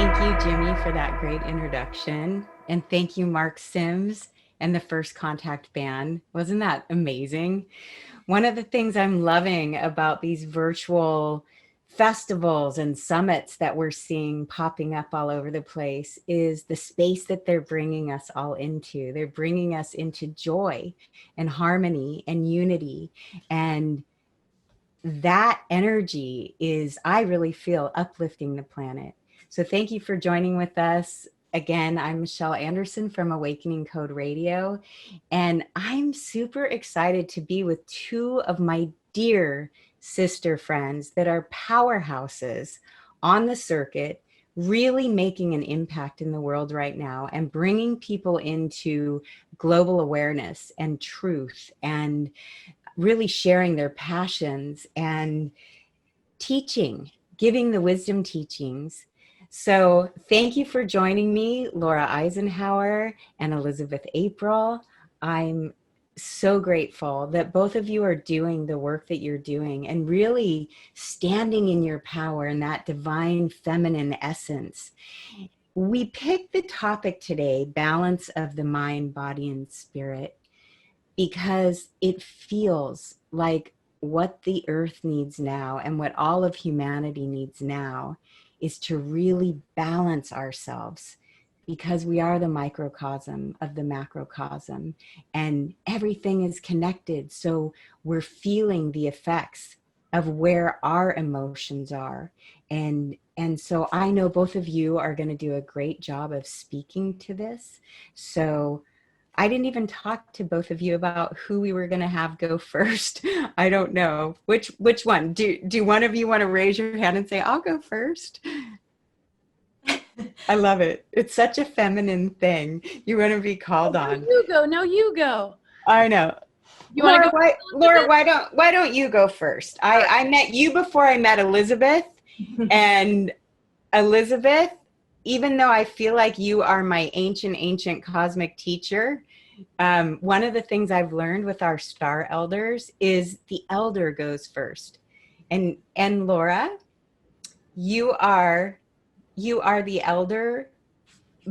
Thank you, Jimmy, for that great introduction. And thank you, Mark Sims and the First Contact Band. Wasn't that amazing? One of the things I'm loving about these virtual festivals and summits that we're seeing popping up all over the place is the space that they're bringing us all into. They're bringing us into joy and harmony and unity. And that energy is, I really feel, uplifting the planet. So thank you for joining with us. Again, I'm Michelle Anderson from Awakening Code Radio, and I'm super excited to be with two of my dear sister friends that are powerhouses on the circuit, really making an impact in the world right now and bringing people into global awareness and truth and really sharing their passions and teaching, giving the wisdom teachings. So thank you for joining me, Laura Eisenhower and Elizabeth April. I'm so grateful that both of you are doing the work that you're doing and really standing in your power and that divine feminine essence. We picked the topic today, balance of the mind, body, and spirit, because it feels like what the earth needs now and what all of humanity needs now is to really balance ourselves, because we are the microcosm of the macrocosm and everything is connected. So we're feeling the effects of where our emotions are. And so I know both of you are going to do a great job of speaking to this. So I didn't even talk to both of you about who we were going to have go first. I don't know. Which one? Do one of you want to raise your hand and say, I'll go first? I love it. It's such a feminine thing. You want to be called on. You go. No, you go. I know. Laura, why don't you go first? I met you before I met Elizabeth. And Elizabeth, even though I feel like you are my ancient cosmic teacher, one of the things I've learned with our star elders is the elder goes first. And Laura, you are the elder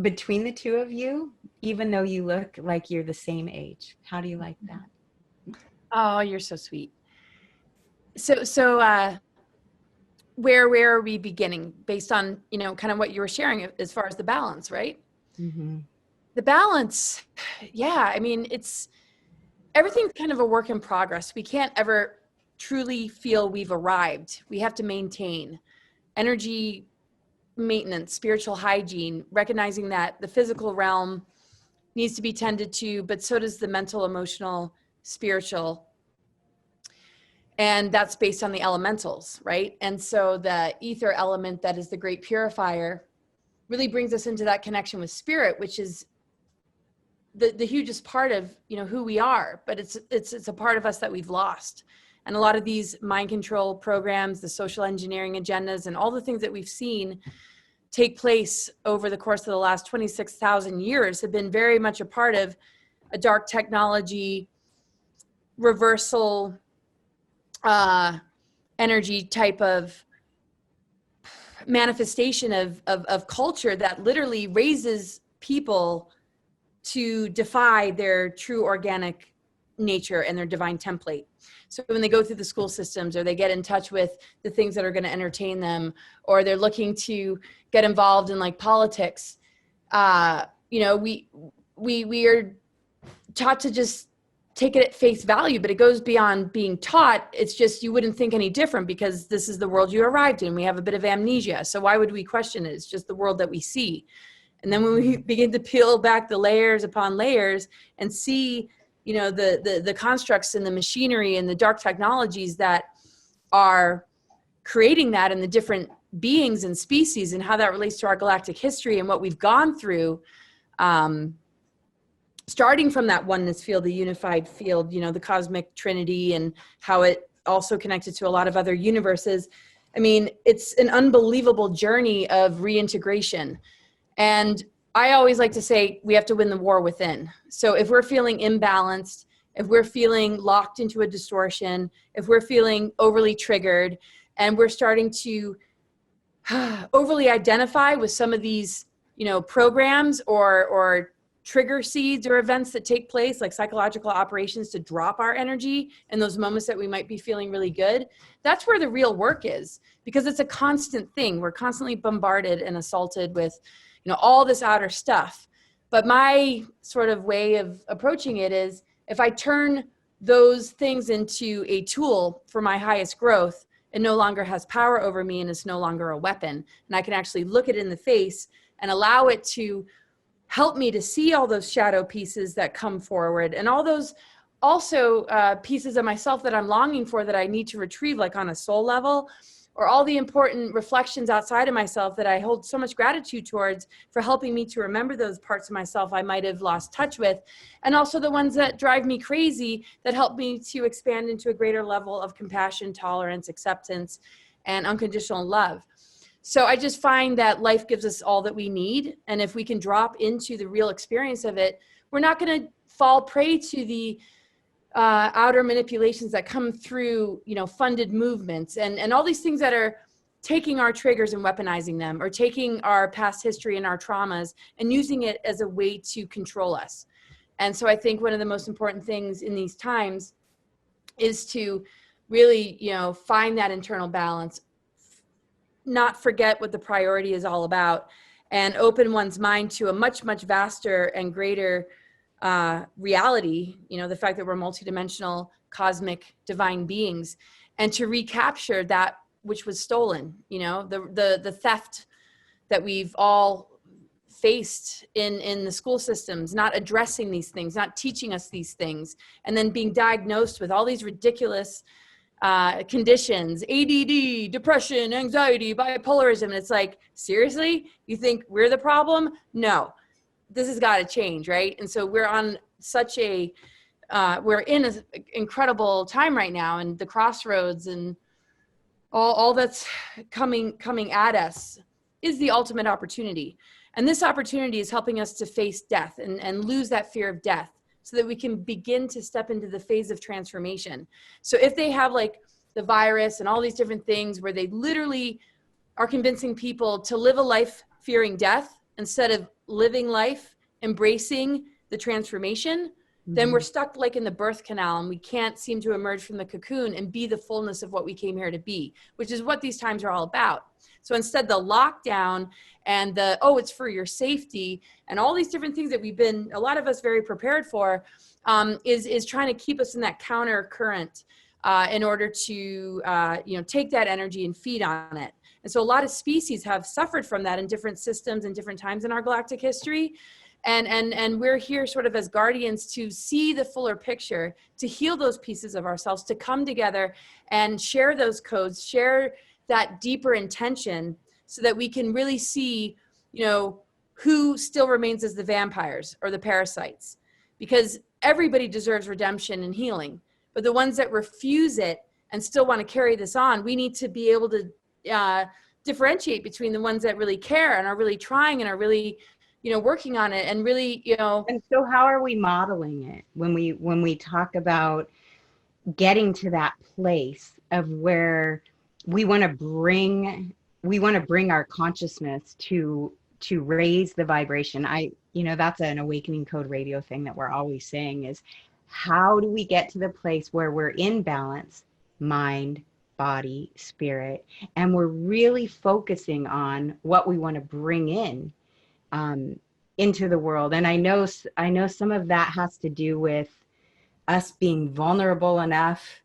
between the two of you, even though you look like you're the same age. How do you like that? Oh, you're so sweet. So where are we beginning based on, kind of what you were sharing as far as the balance, right? Mm-hmm. The balance. Yeah. I mean, everything's kind of a work in progress. We can't ever truly feel we've arrived. We have to maintain energy maintenance, spiritual hygiene, recognizing that the physical realm needs to be tended to, but so does the mental, emotional, spiritual. And that's based on the elementals, right? And so the ether element that is the great purifier really brings us into that connection with spirit, which is the hugest part of, who we are, but it's a part of us that we've lost. And a lot of these mind control programs, the social engineering agendas, and all the things that we've seen take place over the course of the last 26,000 years have been very much a part of a dark technology reversal energy type of manifestation of culture that literally raises people to defy their true organic nature and their divine template. So when they go through the school systems, or they get in touch with the things that are going to entertain them, or they're looking to get involved in like politics, we are taught to just take it at face value, but it goes beyond being taught. It's just, you wouldn't think any different because this is the world you arrived in. We have a bit of amnesia. So why would we question it? It's just the world that we see. And then when we begin to peel back the layers upon layers and see, the constructs and the machinery and the dark technologies that are creating that, and the different beings and species, and how that relates to our galactic history and what we've gone through, starting from that oneness field, the unified field, the cosmic trinity, and how it also connected to a lot of other universes. I mean, it's an unbelievable journey of reintegration. And I always like to say we have to win the war within. So if we're feeling imbalanced, if we're feeling locked into a distortion, if we're feeling overly triggered, and we're starting to overly identify with some of these, programs or trigger seeds or events that take place, like psychological operations to drop our energy in those moments that we might be feeling really good. That's where the real work is, because it's a constant thing. We're constantly bombarded and assaulted with, all this outer stuff. But my sort of way of approaching it is, if I turn those things into a tool for my highest growth, it no longer has power over me and it's no longer a weapon. And I can actually look it in the face and allow it to help me to see all those shadow pieces that come forward, and all those also pieces of myself that I'm longing for, that I need to retrieve, like on a soul level, or all the important reflections outside of myself that I hold so much gratitude towards for helping me to remember those parts of myself I might have lost touch with, and also the ones that drive me crazy that help me to expand into a greater level of compassion, tolerance, acceptance, and unconditional love. So I just find that life gives us all that we need. And if we can drop into the real experience of it, we're not going to fall prey to the outer manipulations that come through, funded movements and all these things that are taking our triggers and weaponizing them, or taking our past history and our traumas and using it as a way to control us. And so I think one of the most important things in these times is to really, find that internal balance, not forget what the priority is all about, and open one's mind to a much, much vaster and greater reality, the fact that we're multidimensional, cosmic, divine beings, and to recapture that which was stolen, the theft that we've all faced in the school systems, not addressing these things, not teaching us these things, and then being diagnosed with all these ridiculous conditions, ADD, depression, anxiety, bipolarism. And it's like, seriously, you think we're the problem? No, this has got to change, right? And so we're on such a, we're in an incredible time right now, and the crossroads and all that's coming at us is the ultimate opportunity. And this opportunity is helping us to face death and lose that fear of death, so that we can begin to step into the phase of transformation. So if they have like the virus and all these different things where they literally are convincing people to live a life fearing death instead of living life embracing the transformation, then we're stuck like in the birth canal, and we can't seem to emerge from the cocoon and be the fullness of what we came here to be, which is what these times are all about. So instead, the lockdown and the, it's for your safety, and all these different things that we've been, a lot of us, very prepared for, is trying to keep us in that counter current in order to, take that energy and feed on it. And so a lot of species have suffered from that in different systems and different times in our galactic history. And we're here sort of as guardians to see the fuller picture, to heal those pieces of ourselves, to come together and share those codes, share that deeper intention, so that we can really see, who still remains as the vampires or the parasites, because everybody deserves redemption and healing. But the ones that refuse it and still want to carry this on, we need to be able to differentiate between the ones that really care and are really trying and are really, working on it, and really, And so how are we modeling it when we talk about getting to that place of where we want to bring our consciousness to raise the vibration? That's an Awakening Code radio thing that we're always saying, is how do we get to the place where we're in balance, mind, body, spirit, and we're really focusing on what we want to bring in into the world. And I know some of that has to do with us being vulnerable enough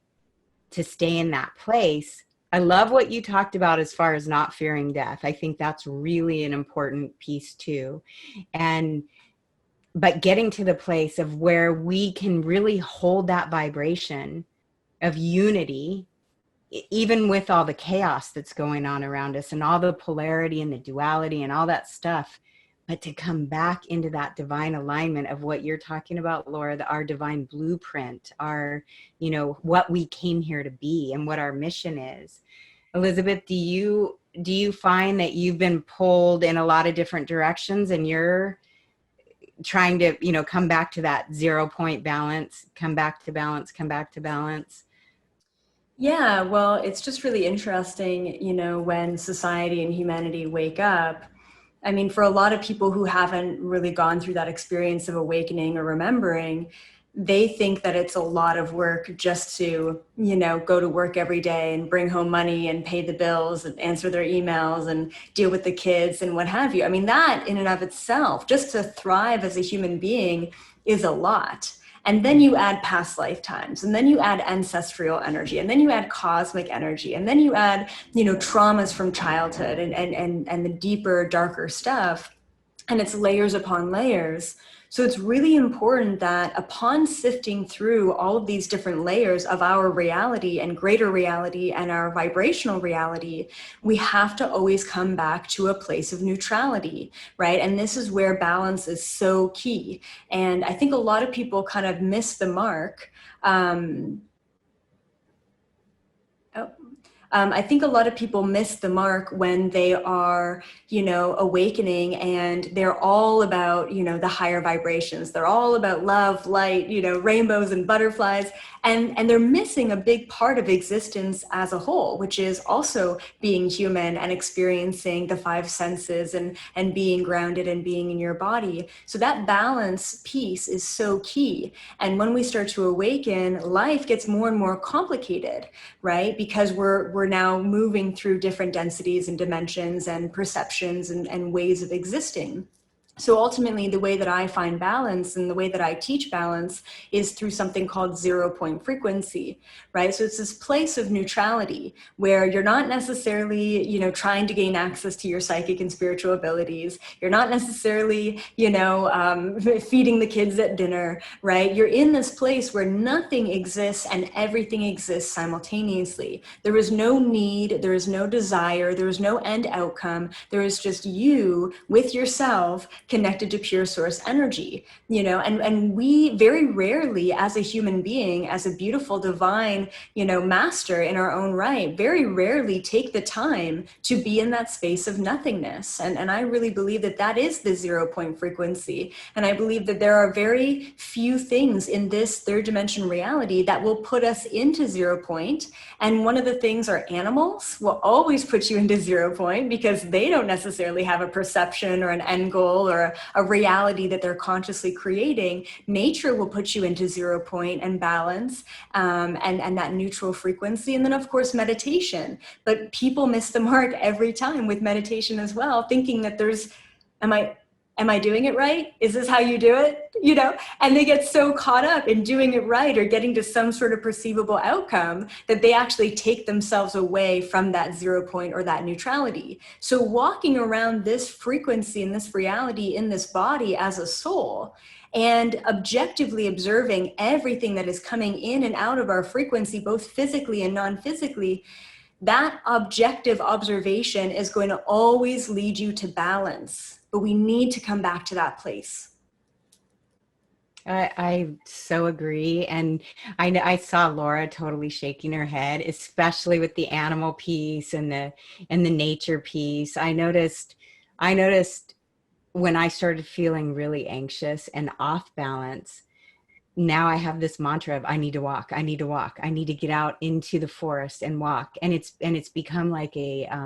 to stay in that place. I love what you talked about as far as not fearing death. I think that's really an important piece too. But getting to the place of where we can really hold that vibration of unity, even with all the chaos that's going on around us and all the polarity and the duality and all that stuff, but to come back into that divine alignment of what you're talking about, Laura, our divine blueprint, our, what we came here to be and what our mission is. Elizabeth, do you find that you've been pulled in a lot of different directions, and you're trying to, come back to that 0 point balance, come back to balance, come back to balance? Yeah, well, it's just really interesting, when society and humanity wake up. I mean, for a lot of people who haven't really gone through that experience of awakening or remembering, they think that it's a lot of work just to, go to work every day and bring home money and pay the bills and answer their emails and deal with the kids and what have you. I mean, that in and of itself, just to thrive as a human being, is a lot. And then you add past lifetimes, and then you add ancestral energy, and then you add cosmic energy, and then you add, traumas from childhood and the deeper, darker stuff. And it's layers upon layers. So it's really important that upon sifting through all of these different layers of our reality and greater reality and our vibrational reality, we have to always come back to a place of neutrality, right? And this is where balance is so key. And I think a lot of people kind of miss the mark. I think a lot of people miss the mark when they are, awakening, and they're all about, the higher vibrations. They're all about love, light, rainbows and butterflies. And they're missing a big part of existence as a whole, which is also being human and experiencing the five senses and being grounded and being in your body. So that balance piece is so key. And when we start to awaken, life gets more and more complicated, right? Because we're now moving through different densities and dimensions and perceptions and ways of existing. So ultimately, the way that I find balance and the way that I teach balance is through something called 0 point frequency, right? So it's this place of neutrality where you're not necessarily, trying to gain access to your psychic and spiritual abilities. You're not necessarily, feeding the kids at dinner, right? You're in this place where nothing exists and everything exists simultaneously. There is no need, there is no desire, there is no end outcome. There is just you with yourself connected to pure source energy, and we very rarely as a human being, as a beautiful divine, master in our own right, very rarely take the time to be in that space of nothingness. And I really believe that that is the 0 point frequency. And I believe that there are very few things in this third dimension reality that will put us into 0 point. And one of the things are animals will always put you into 0 point because they don't necessarily have a perception or an end goal or a reality that they're consciously creating. Nature will put you into 0 point and balance, and that neutral frequency. And then of course, meditation. But people miss the mark every time with meditation as well, thinking that am I doing it right? Is this how you do it? And they get so caught up in doing it right or getting to some sort of perceivable outcome that they actually take themselves away from that 0 point or that neutrality. So walking around this frequency and this reality in this body as a soul, and objectively observing everything that is coming in and out of our frequency, both physically and non-physically, that objective observation is going to always lead you to balance. But we need to come back to that place. I so agree. And I saw Laura totally shaking her head, especially with the animal piece and the nature piece. I noticed when I started feeling really anxious and off balance, now I have this mantra of I need to walk, I need to walk, I need to get out into the forest and walk. And it's become like a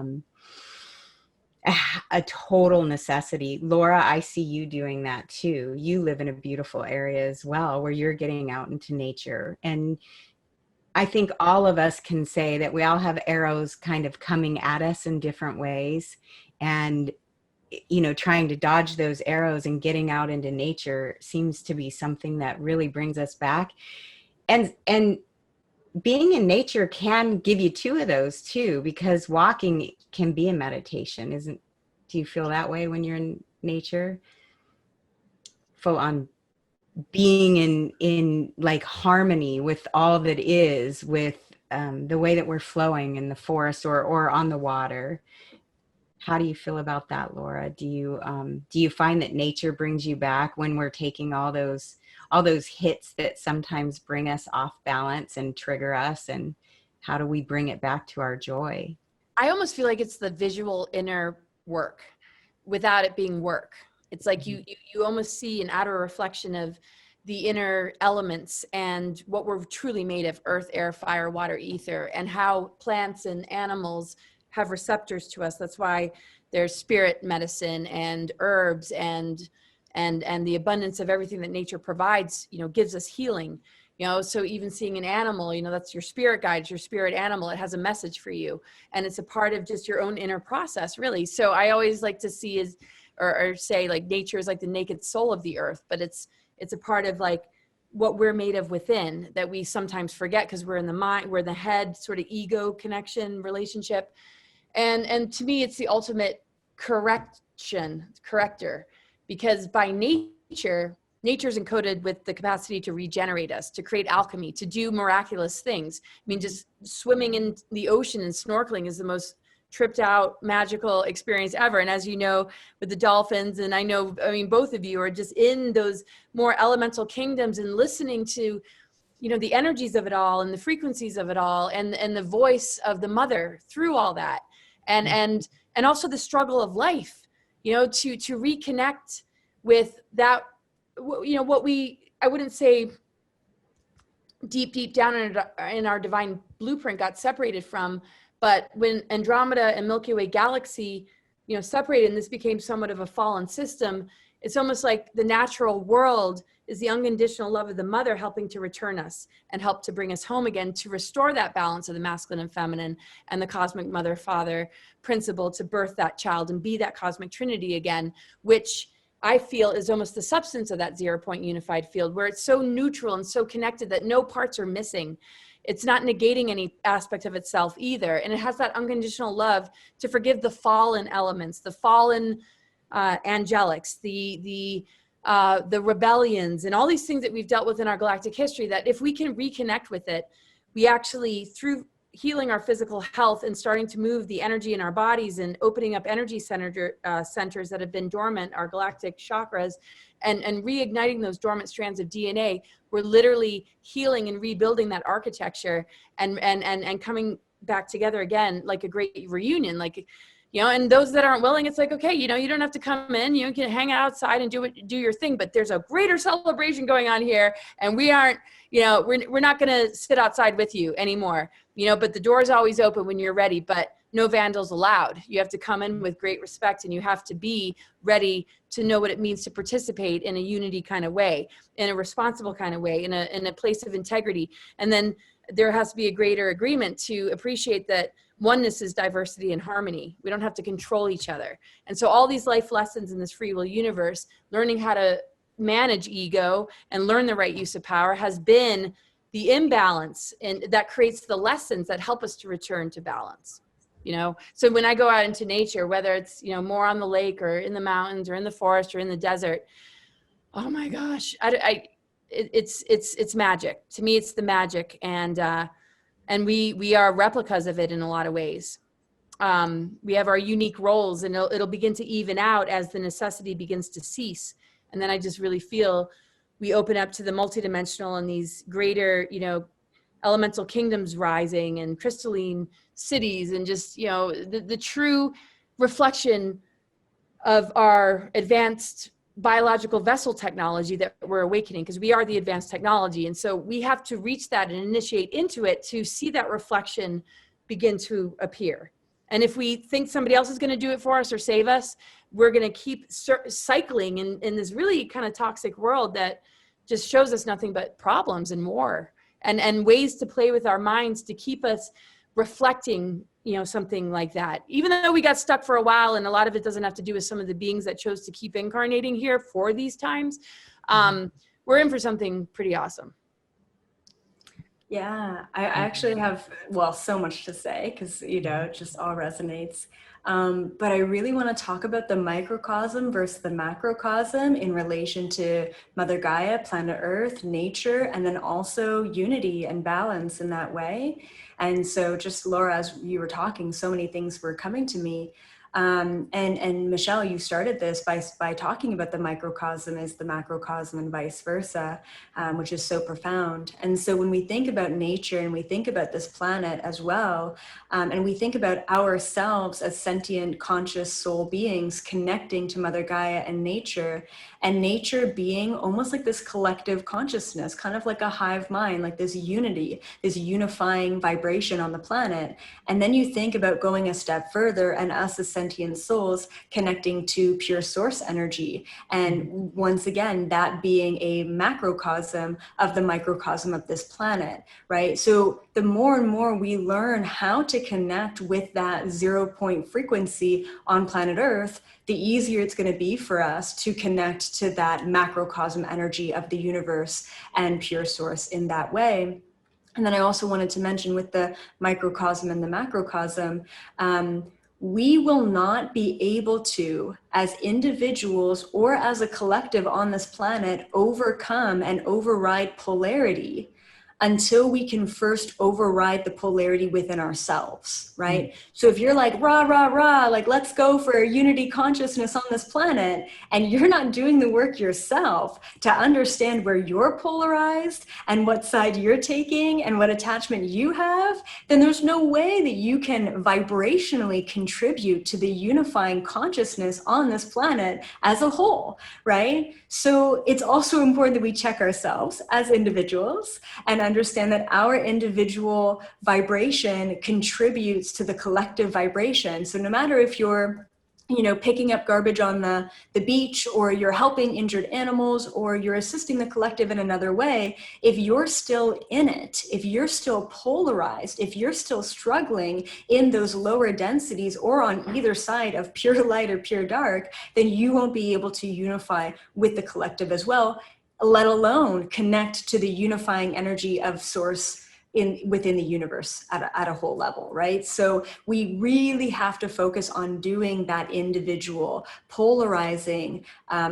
total necessity. Laura, I see you doing that too. You live in a beautiful area as well, where you're getting out into nature. And I think all of us can say that we all have arrows kind of coming at us in different ways. And, trying to dodge those arrows and getting out into nature seems to be something that really brings us back. And being in nature can give you two of those too, because walking can be a meditation. Do you feel that way when you're in nature? Full on being in like harmony with all that is, with the way that we're flowing in the forest or on the water. How do you feel about that, Laura? Do you find that nature brings you back when we're taking all those hits that sometimes bring us off balance and trigger us, and how do we bring it back to our joy? I almost feel like it's the visual inner work without it being work. It's like you almost see an outer reflection of the inner elements and what we're truly made of: earth, air, fire, water, ether, and how plants and animals have receptors to us. That's why there's spirit medicine and herbs and the abundance of everything that nature provides, you know, gives us healing. You know, so even seeing an animal, you know, that's your spirit guide, your spirit animal. It has a message for you, and it's a part of just your own inner process, really. So I always like to see is, or say, like, nature is like the naked soul of the earth, but it's a part of like what we're made of within that we sometimes forget because we're in the mind, we're in the head sort of ego connection relationship. And to me, it's the ultimate corrector, because by nature's encoded with the capacity to regenerate us, to create alchemy, to do miraculous things. I mean, just swimming in the ocean and snorkeling is the most tripped out magical experience ever. And as you know, with the dolphins, and I mean, both of you are just in those more elemental kingdoms and listening to, you know, the energies of it all and the frequencies of it all, and the voice of the mother through all that. And also the struggle of life, you know, to reconnect with that, you know, what I wouldn't say deep down in our divine blueprint got separated from, but when Andromeda and Milky Way galaxy, you know, separated and this became somewhat of a fallen system, it's almost like the natural world is the unconditional love of the mother helping to return us and help to bring us home again, to restore that balance of the masculine and feminine and the cosmic mother father principle, to birth that child and be that cosmic trinity again, which I feel is almost the substance of that 0 point unified field, where it's so neutral and so connected that no parts are missing. It's not negating any aspect of itself either. And it has that unconditional love to forgive the fallen elements, the fallen angelics, the rebellions, and all these things that we've dealt with in our galactic history, that if we can reconnect with it, we actually, through healing our physical health and starting to move the energy in our bodies and opening up energy centers that have been dormant, our galactic chakras, and reigniting those dormant strands of DNA, we're literally healing and rebuilding that architecture and coming back together again, like a great reunion. Like, you know, and those that aren't willing, it's like, okay, you know, you don't have to come in, you can hang outside and do your thing, but there's a greater celebration going on here. And we aren't, you know, we're not going to sit outside with you anymore, you know, but the door is always open when you're ready, but no vandals allowed. You have to come in with great respect, and you have to be ready to know what it means to participate in a unity kind of way, in a responsible kind of way, in a place of integrity. And then there has to be a greater agreement to appreciate that oneness is diversity and harmony. We don't have to control each other. And so all these life lessons in this free will universe, learning how to manage ego and learn the right use of power, has been the imbalance, and that creates the lessons that help us to return to balance. You know, so when I go out into nature, whether it's, you know, more on the lake or in the mountains or in the forest or in the desert, oh my gosh, it's magic. To me, it's the magic. And we are replicas of it in a lot of ways. We have our unique roles, and it'll begin to even out as the necessity begins to cease. And then I just really feel we open up to the multidimensional and these greater, you know, elemental kingdoms rising and crystalline cities, and just, you know, the true reflection of our advanced biological vessel technology that we're awakening, because we are the advanced technology. And so we have to reach that and initiate into it to see that reflection begin to appear. And if we think somebody else is going to do it for us or save us, we're going to keep cycling in this really kind of toxic world that just shows us nothing but problems and war, and ways to play with our minds to keep us reflecting, you know, something like that. Even though we got stuck for a while, and a lot of it doesn't have to do with some of the beings that chose to keep incarnating here for these times, we're in for something pretty awesome. Yeah, I actually have, well, so much to say, because, you know, it just all resonates. But I really want to talk about the microcosm versus the macrocosm in relation to Mother Gaia, planet Earth, nature, and then also unity and balance in that way. And so just, Laura, as you were talking, so many things were coming to me. And Michelle, you started this by talking about the microcosm is the macrocosm and vice versa, which is so profound. And so when we think about nature and we think about this planet as well, and we think about ourselves as sentient, conscious soul beings connecting to Mother Gaia and nature being almost like this collective consciousness, kind of like a hive mind, like this unity, this unifying vibration on the planet. And then you think about going a step further and us as sentient souls connecting to pure source energy. And once again, that being a macrocosm of the microcosm of this planet, right? So the more and more we learn how to connect with that 0 point frequency on planet Earth, the easier it's going to be for us to connect to that macrocosm energy of the universe and pure source in that way. And then I also wanted to mention with the microcosm and the macrocosm, we will not be able to, as individuals or as a collective on this planet, overcome and override polarity until we can first override the polarity within ourselves, right? So if you're like, rah, rah, rah, like, let's go for unity consciousness on this planet, and you're not doing the work yourself to understand where you're polarized and what side you're taking and what attachment you have, then there's no way that you can vibrationally contribute to the unifying consciousness on this planet as a whole, right? So it's also important that we check ourselves as individuals and understand that our individual vibration contributes to the collective vibration. So no matter if you're, picking up garbage on the beach, or you're helping injured animals, or you're assisting the collective in another way, if you're still in it, if you're still polarized, if you're still struggling in those lower densities or on either side of pure light or pure dark, then you won't be able to unify with the collective as well, let alone connect to the unifying energy of source within the universe at a whole level, right? So we really have to focus on doing that individual polarizing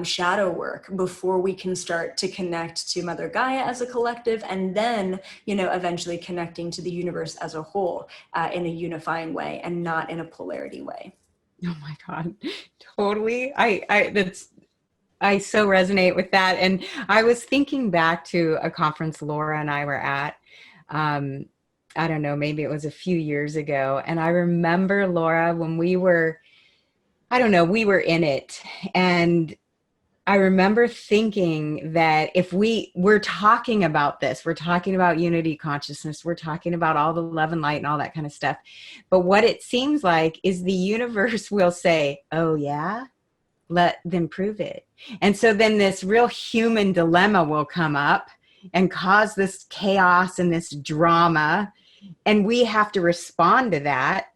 shadow work before we can start to connect to Mother Gaia as a collective, and then, eventually connecting to the universe as a whole in a unifying way and not in a polarity way. Oh my God, totally. I so resonate with that. And I was thinking back to a conference Laura and I were at, I don't know, maybe it was a few years ago. And I remember, Laura, when we were in it. And I remember thinking that if we're talking about this, we're talking about unity consciousness, we're talking about all the love and light and all that kind of stuff. But what it seems like is the universe will say, oh yeah, let them prove it. And so then this real human dilemma will come up and cause this chaos and this drama. And we have to respond to that.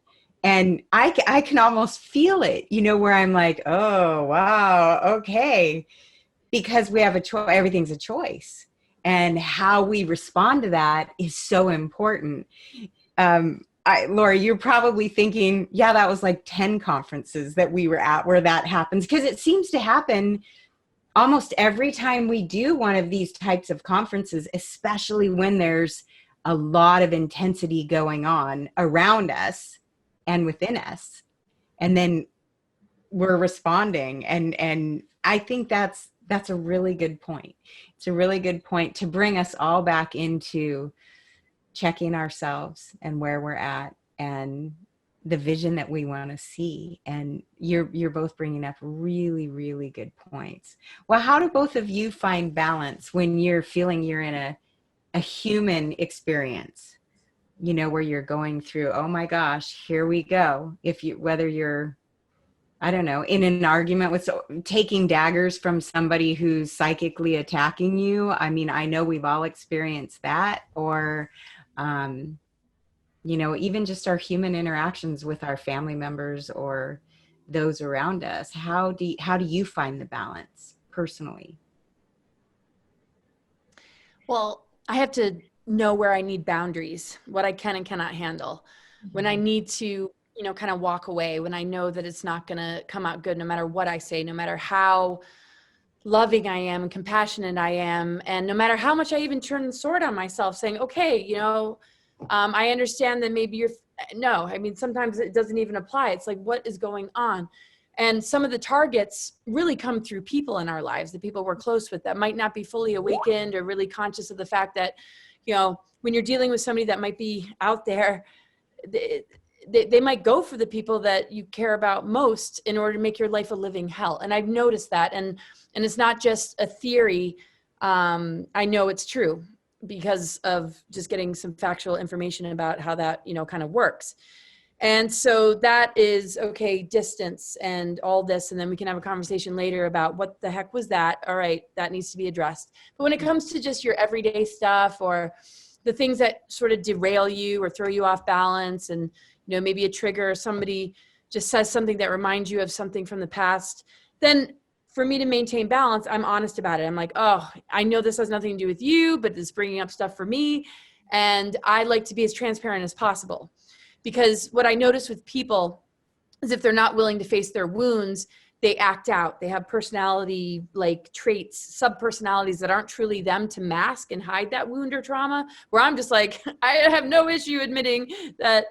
And I can almost feel it, where I'm like, oh, wow, okay. Because we have a choice, everything's a choice. And how we respond to that is so important. Laura, you're probably thinking, yeah, that was like 10 conferences that we were at where that happens, because it seems to happen almost every time we do one of these types of conferences, especially when there's a lot of intensity going on around us and within us. And then we're responding. And I think that's a really good point. It's a really good point to bring us all back into checking ourselves and where we're at and the vision that we want to see. And you're both bringing up really, really good points. Well, how do both of you find balance when you're feeling you're in a human experience, where you're going through, oh my gosh, here we go. Whether you're, I don't know, in an argument with taking daggers from somebody who's psychically attacking you. I mean, I know we've all experienced that, or, even just our human interactions with our family members or those around us. How do you find the balance personally? Well, I have to know where I need boundaries, what I can and cannot handle. When I need to, kind of walk away, when I know that it's not going to come out good, no matter what I say, no matter how loving I am and compassionate I am, and no matter how much I even turn the sword on myself saying, okay, I understand that maybe No, I mean, sometimes it doesn't even apply. It's like, what is going on? And some of the targets really come through people in our lives, the people we're close with that might not be fully awakened or really conscious of the fact that, you know, when you're dealing with somebody that might be out there, they might go for the people that you care about most in order to make your life a living hell. And I've noticed that. And it's not just a theory. I know it's true because of just getting some factual information about how that, you know, kind of works. And so that is, okay, distance and all this. And then we can have a conversation later about what the heck was that? All right, that needs to be addressed. But when it comes to just your everyday stuff or the things that sort of derail you or throw you off balance, and, you know, maybe a trigger or somebody just says something that reminds you of something from the past, then for me to maintain balance, I'm honest about it. I'm like, oh, I know this has nothing to do with you, but it's bringing up stuff for me. And I like to be as transparent as possible. Because what I notice with people is if they're not willing to face their wounds, they act out. They have personality like traits, sub-personalities that aren't truly them to mask and hide that wound or trauma, where I'm just like, I have no issue admitting that,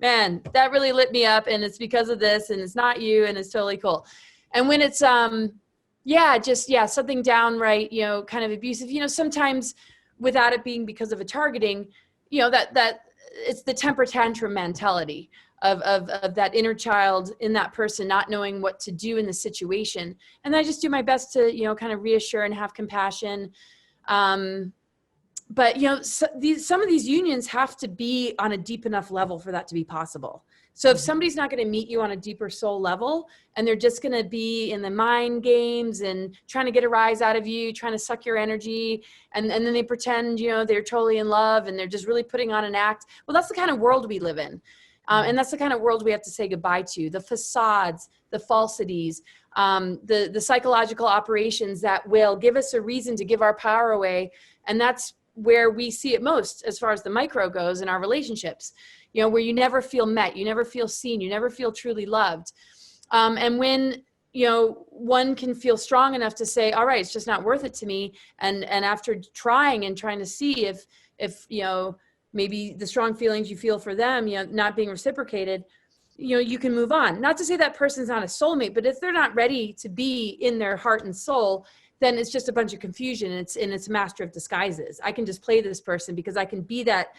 man, that really lit me up and it's because of this and it's not you and it's totally cool. And when it's, something downright, you know, kind of abusive, you know, sometimes without it being because of a targeting, you know, that it's the temper tantrum mentality of that inner child in that person not knowing what to do in the situation. And I just do my best to, you know, kind of reassure and have compassion. But, you know, some of these unions have to be on a deep enough level for that to be possible. So if somebody's not going to meet you on a deeper soul level and they're just going to be in the mind games and trying to get a rise out of you, trying to suck your energy, and then they pretend, you know, they're totally in love and they're just really putting on an act. Well, that's the kind of world we live in. And that's the kind of world we have to say goodbye to. The facades, the falsities, the psychological operations that will give us a reason to give our power away. And that's where we see it most as far as the micro goes in our relationships, you know, where you never feel met, you never feel seen, you never feel truly loved. And when, you know, one can feel strong enough to say, all right, it's just not worth it to me. And after trying to see if, you know, maybe the strong feelings you feel for them, you know, not being reciprocated, you know, you can move on. Not to say that person's not a soulmate, but if they're not ready to be in their heart and soul, then it's just a bunch of confusion. It's a master of disguises. I can just play this person because I can be that.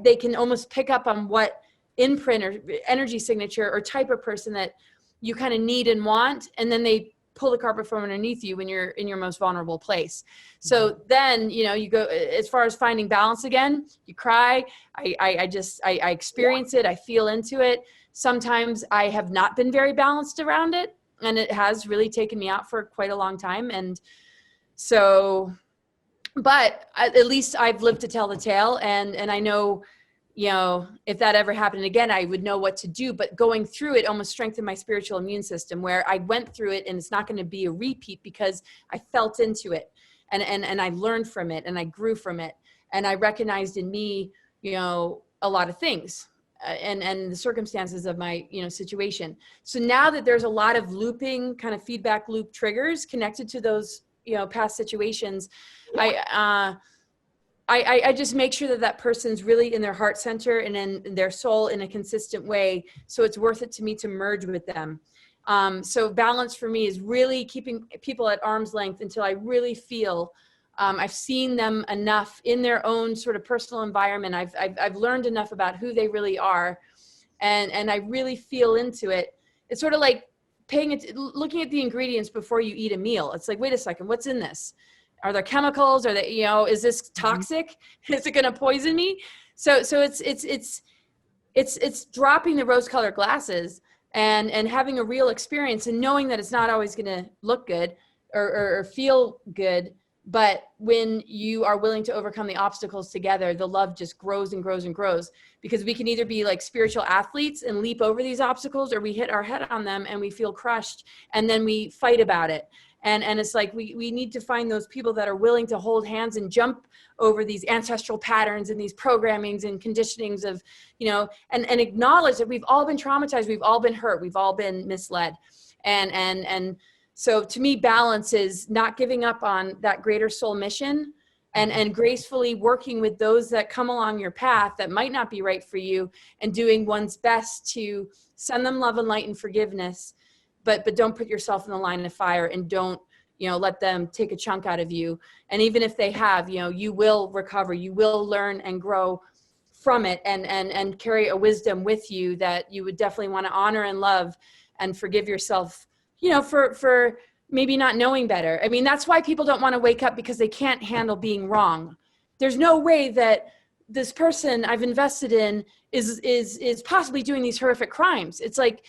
They can almost pick up on what imprint or energy signature or type of person that you kind of need and want. And then they pull the carpet from underneath you when you're in your most vulnerable place. So then, you know, you go, as far as finding balance again, you cry. I experience it. I feel into it. Sometimes I have not been very balanced around it, and it has really taken me out for quite a long time. And so, but at least I've lived to tell the tale. And I know, you know, if that ever happened again, I would know what to do. But going through it almost strengthened my spiritual immune system, where I went through it and it's not going to be a repeat because I felt into it and I learned from it and I grew from it. And I recognized in me, you know, a lot of things. And the circumstances of my, you know, situation. So now that there's a lot of looping kind of feedback loop triggers connected to those, you know, past situations, I just make sure that person's really in their heart center and in their soul in a consistent way. So it's worth it to me to merge with them. So balance for me is really keeping people at arm's length until I really feel I've seen them enough in their own sort of personal environment. I've learned enough about who they really are, and I really feel into it. It's sort of like looking at the ingredients before you eat a meal. It's like, wait a second, what's in this? Are there chemicals? Are they, you know, is this toxic? Is it going to poison me? So it's dropping the rose-colored glasses and having a real experience and knowing that it's not always going to look good or feel good. But when you are willing to overcome the obstacles together, the love just grows and grows and grows, because we can either be like spiritual athletes and leap over these obstacles, or we hit our head on them and we feel crushed and then we fight about it. And it's like, we need to find those people that are willing to hold hands and jump over these ancestral patterns and these programmings and conditionings of, you know, and acknowledge that we've all been traumatized. We've all been hurt. We've all been misled. And so to me, balance is not giving up on that greater soul mission and gracefully working with those that come along your path that might not be right for you, and doing one's best to send them love and light and forgiveness, but don't put yourself in the line of fire, and don't, let them take a chunk out of you. And even if they have, you will recover, you will learn and grow from it, and carry a wisdom with you that you would definitely want to honor and love, and forgive yourself, for maybe not knowing better. I mean, that's why people don't want to wake up, because they can't handle being wrong. There's no way that this person I've invested in is possibly doing these horrific crimes. It's like,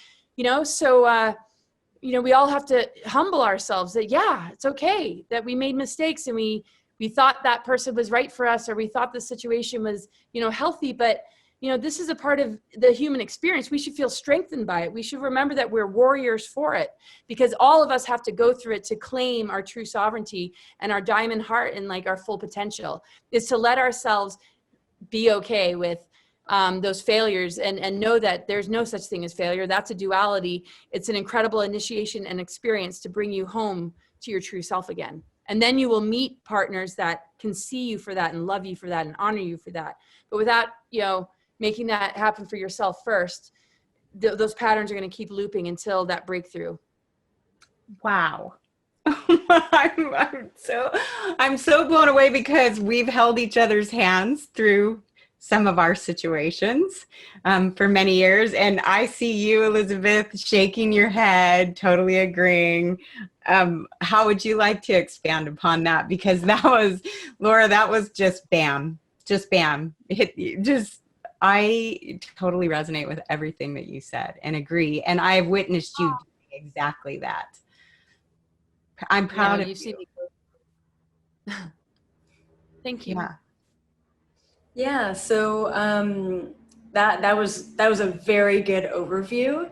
so we all have to humble ourselves that, yeah, it's okay that we made mistakes, and we thought that person was right for us, or we thought the situation was, healthy, but this is a part of the human experience. We should feel strengthened by it. We should remember that we're warriors for it, because all of us have to go through it to claim our true sovereignty and our diamond heart, and like our full potential is to let ourselves be okay with those failures, and know that there's no such thing as failure. That's a duality. It's an incredible initiation and experience to bring you home to your true self again. And then you will meet partners that can see you for that, and love you for that, and honor you for that. But without, making that happen for yourself first, those patterns are going to keep looping until that breakthrough. Wow. I'm so blown away, because we've held each other's hands through some of our situations for many years. And I see you, Elizabeth, shaking your head, totally agreeing. How would you like to expand upon that? Because that was, Laura, that was just bam. I totally resonate with everything that you said and agree. And I've witnessed you doing exactly that. I'm proud of you. Thank you. Yeah. So that was a very good overview.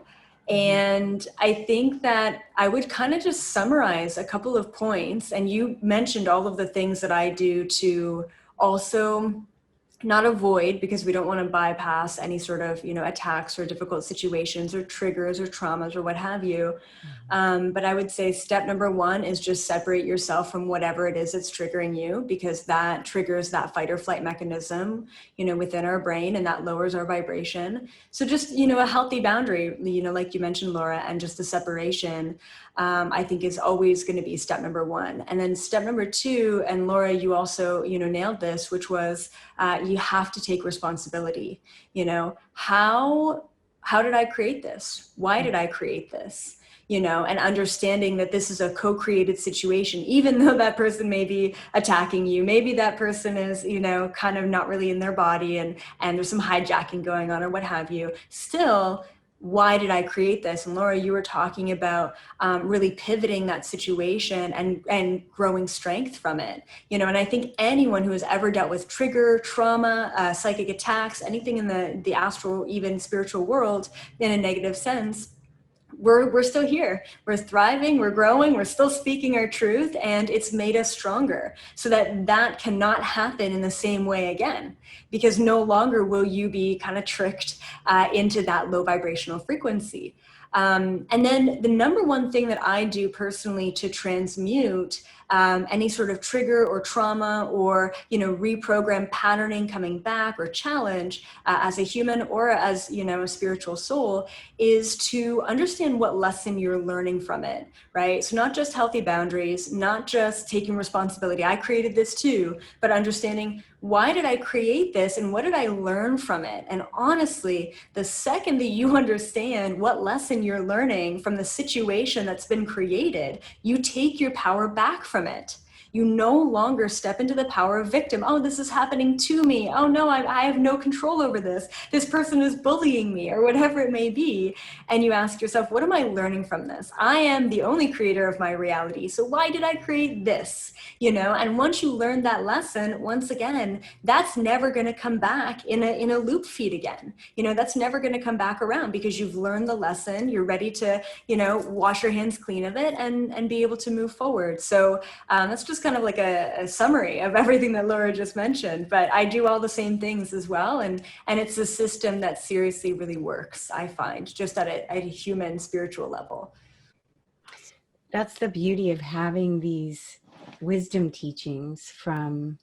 And I think that I would kind of just summarize a couple of points. And you mentioned all of the things that I do to also not avoid, because we don't want to bypass any sort of, attacks or difficult situations or triggers or traumas or what have you. But I would say step number one is just separate yourself from whatever it is that's triggering you, because that triggers that fight or flight mechanism, within our brain, and that lowers our vibration. So just, a healthy boundary, like you mentioned, Laura, and just the separation, I think is always going to be step number one. And then step number two, and Laura, you also, nailed this, which was you have to take responsibility. How did I create this? Why did I create this? And understanding that this is a co-created situation, even though that person may be attacking you, maybe that person is, kind of not really in their body, and there's some hijacking going on or what have you. Still, why did I create this? And Laura, you were talking about really pivoting that situation and growing strength from it. And I think anyone who has ever dealt with trigger, trauma, psychic attacks, anything in the astral, even spiritual world in a negative sense, we're still here. We're thriving, we're growing, we're still speaking our truth, and it's made us stronger, so that cannot happen in the same way again, because no longer will you be kind of tricked into that low vibrational frequency. And then the number one thing that I do personally to transmute any sort of trigger or trauma or, reprogram patterning coming back or challenge as a human or as, a spiritual soul, is to understand what lesson you're learning from it, right? So not just healthy boundaries, not just taking responsibility. I created this too, but understanding, why did I create this and what did I learn from it? And honestly, the second that you understand what lesson you're learning from the situation that's been created, you take your power back from it. You no longer step into the power of victim. Oh, this is happening to me. Oh no, I have no control over this. This person is bullying me, or whatever it may be. And you ask yourself, what am I learning from this? I am the only creator of my reality. So why did I create this? And once you learn that lesson, once again, that's never going to come back in a loop feed again. That's never going to come back around, because you've learned the lesson. You're ready to, wash your hands clean of it and be able to move forward. So that's just kind of like a summary of everything that Laura just mentioned. But I do all the same things as well. And it's a system that seriously really works, I find, just at a human spiritual level. That's the beauty of having these wisdom teachings from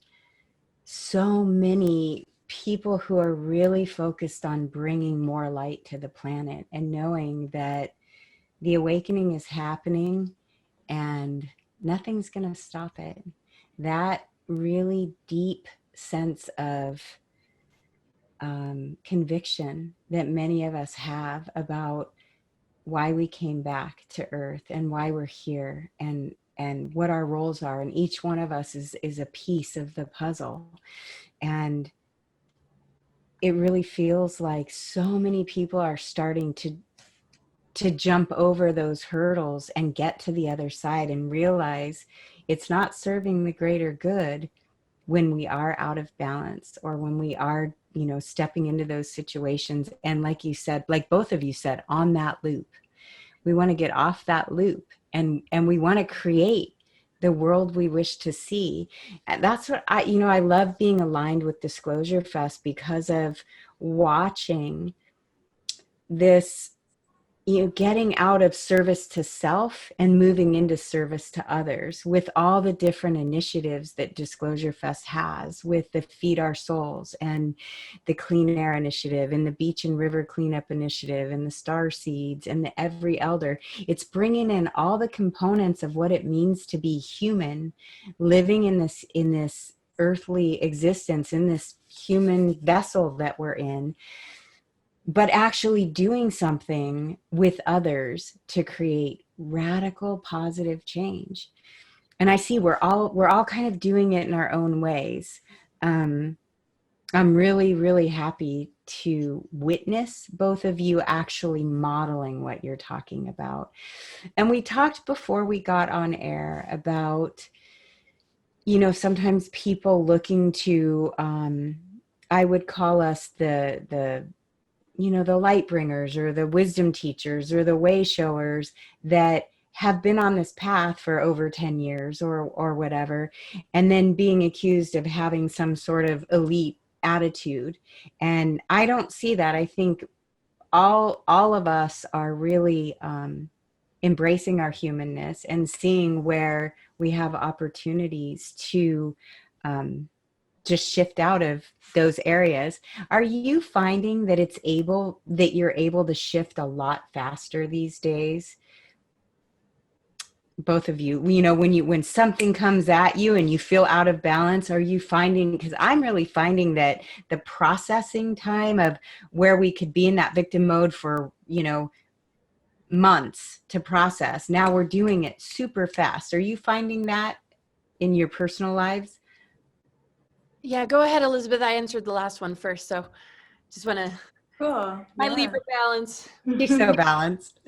so many people who are really focused on bringing more light to the planet and knowing that the awakening is happening and nothing's going to stop it. That really deep sense of conviction that many of us have about why we came back to Earth and why we're here, and what our roles are, and each one of us is a piece of the puzzle. And it really feels like so many people are starting to jump over those hurdles and get to the other side and realize it's not serving the greater good when we are out of balance, or when we are, stepping into those situations. And like you said, like both of you said, on that loop, we want to get off that loop, and we want to create the world we wish to see. And that's what I love being aligned with Disclosure Fest, because of watching this, getting out of service to self and moving into service to others, with all the different initiatives that Disclosure Fest has, with the Feed Our Souls and the Clean Air Initiative and the Beach and River Cleanup Initiative and the Star Seeds and the Every Elder. It's bringing in all the components of what it means to be human, living in this earthly existence, in this human vessel that we're in, but actually doing something with others to create radical positive change. And I see we're all kind of doing it in our own ways. I'm really, really happy to witness both of you actually modeling what you're talking about. And we talked before we got on air about, sometimes people looking to, I would call us the light bringers, or the wisdom teachers, or the way showers that have been on this path for over 10 years or whatever, and then being accused of having some sort of elite attitude. And I don't see that. I think all of us are really embracing our humanness and seeing where we have opportunities to just shift out of those areas. Are you finding that you're able to shift a lot faster these days? Both of you, when something comes at you and you feel out of balance, are you finding, because I'm really finding that the processing time of where we could be in that victim mode for, months to process, now we're doing it super fast. Are you finding that in your personal lives? Yeah, go ahead, Elizabeth. I answered the last one first, so just want to. Cool. My Libra balance. You're so balanced.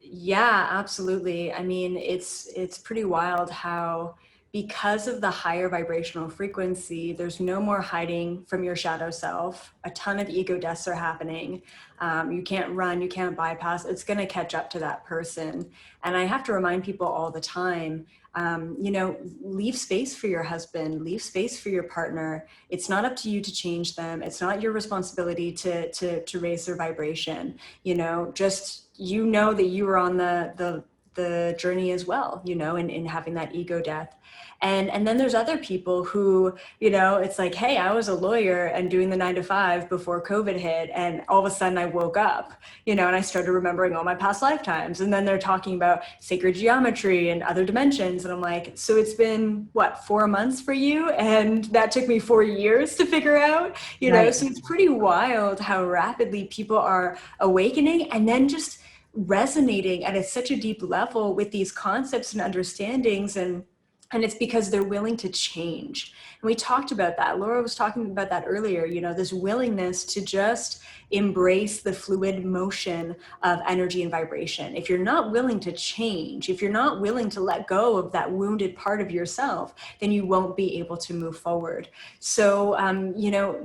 Yeah, absolutely. I mean, it's pretty wild how, because of the higher vibrational frequency, there's no more hiding from your shadow self. A ton of ego deaths are happening. You can't run, you can't bypass. It's going to catch up to that person. And I have to remind people all the time, leave space for your husband, leave space for your partner. It's not up to you to change them. It's not your responsibility to raise their vibration. Just, that you were on the journey as well, in having that ego death. And then there's other people who, it's like, hey, I was a lawyer and doing the 9 to 5 before COVID hit. And all of a sudden I woke up, and I started remembering all my past lifetimes. And then they're talking about sacred geometry and other dimensions. And I'm like, so it's been 4 months for you? And that took me 4 years to figure out, Right. So it's pretty wild how rapidly people are awakening and then just resonating at such a deep level with these concepts and understandings. And it's because they're willing to change. And we talked about that. Laura was talking about that earlier, this willingness to just embrace the fluid motion of energy and vibration. If you're not willing to change, if you're not willing to let go of that wounded part of yourself, then you won't be able to move forward. So,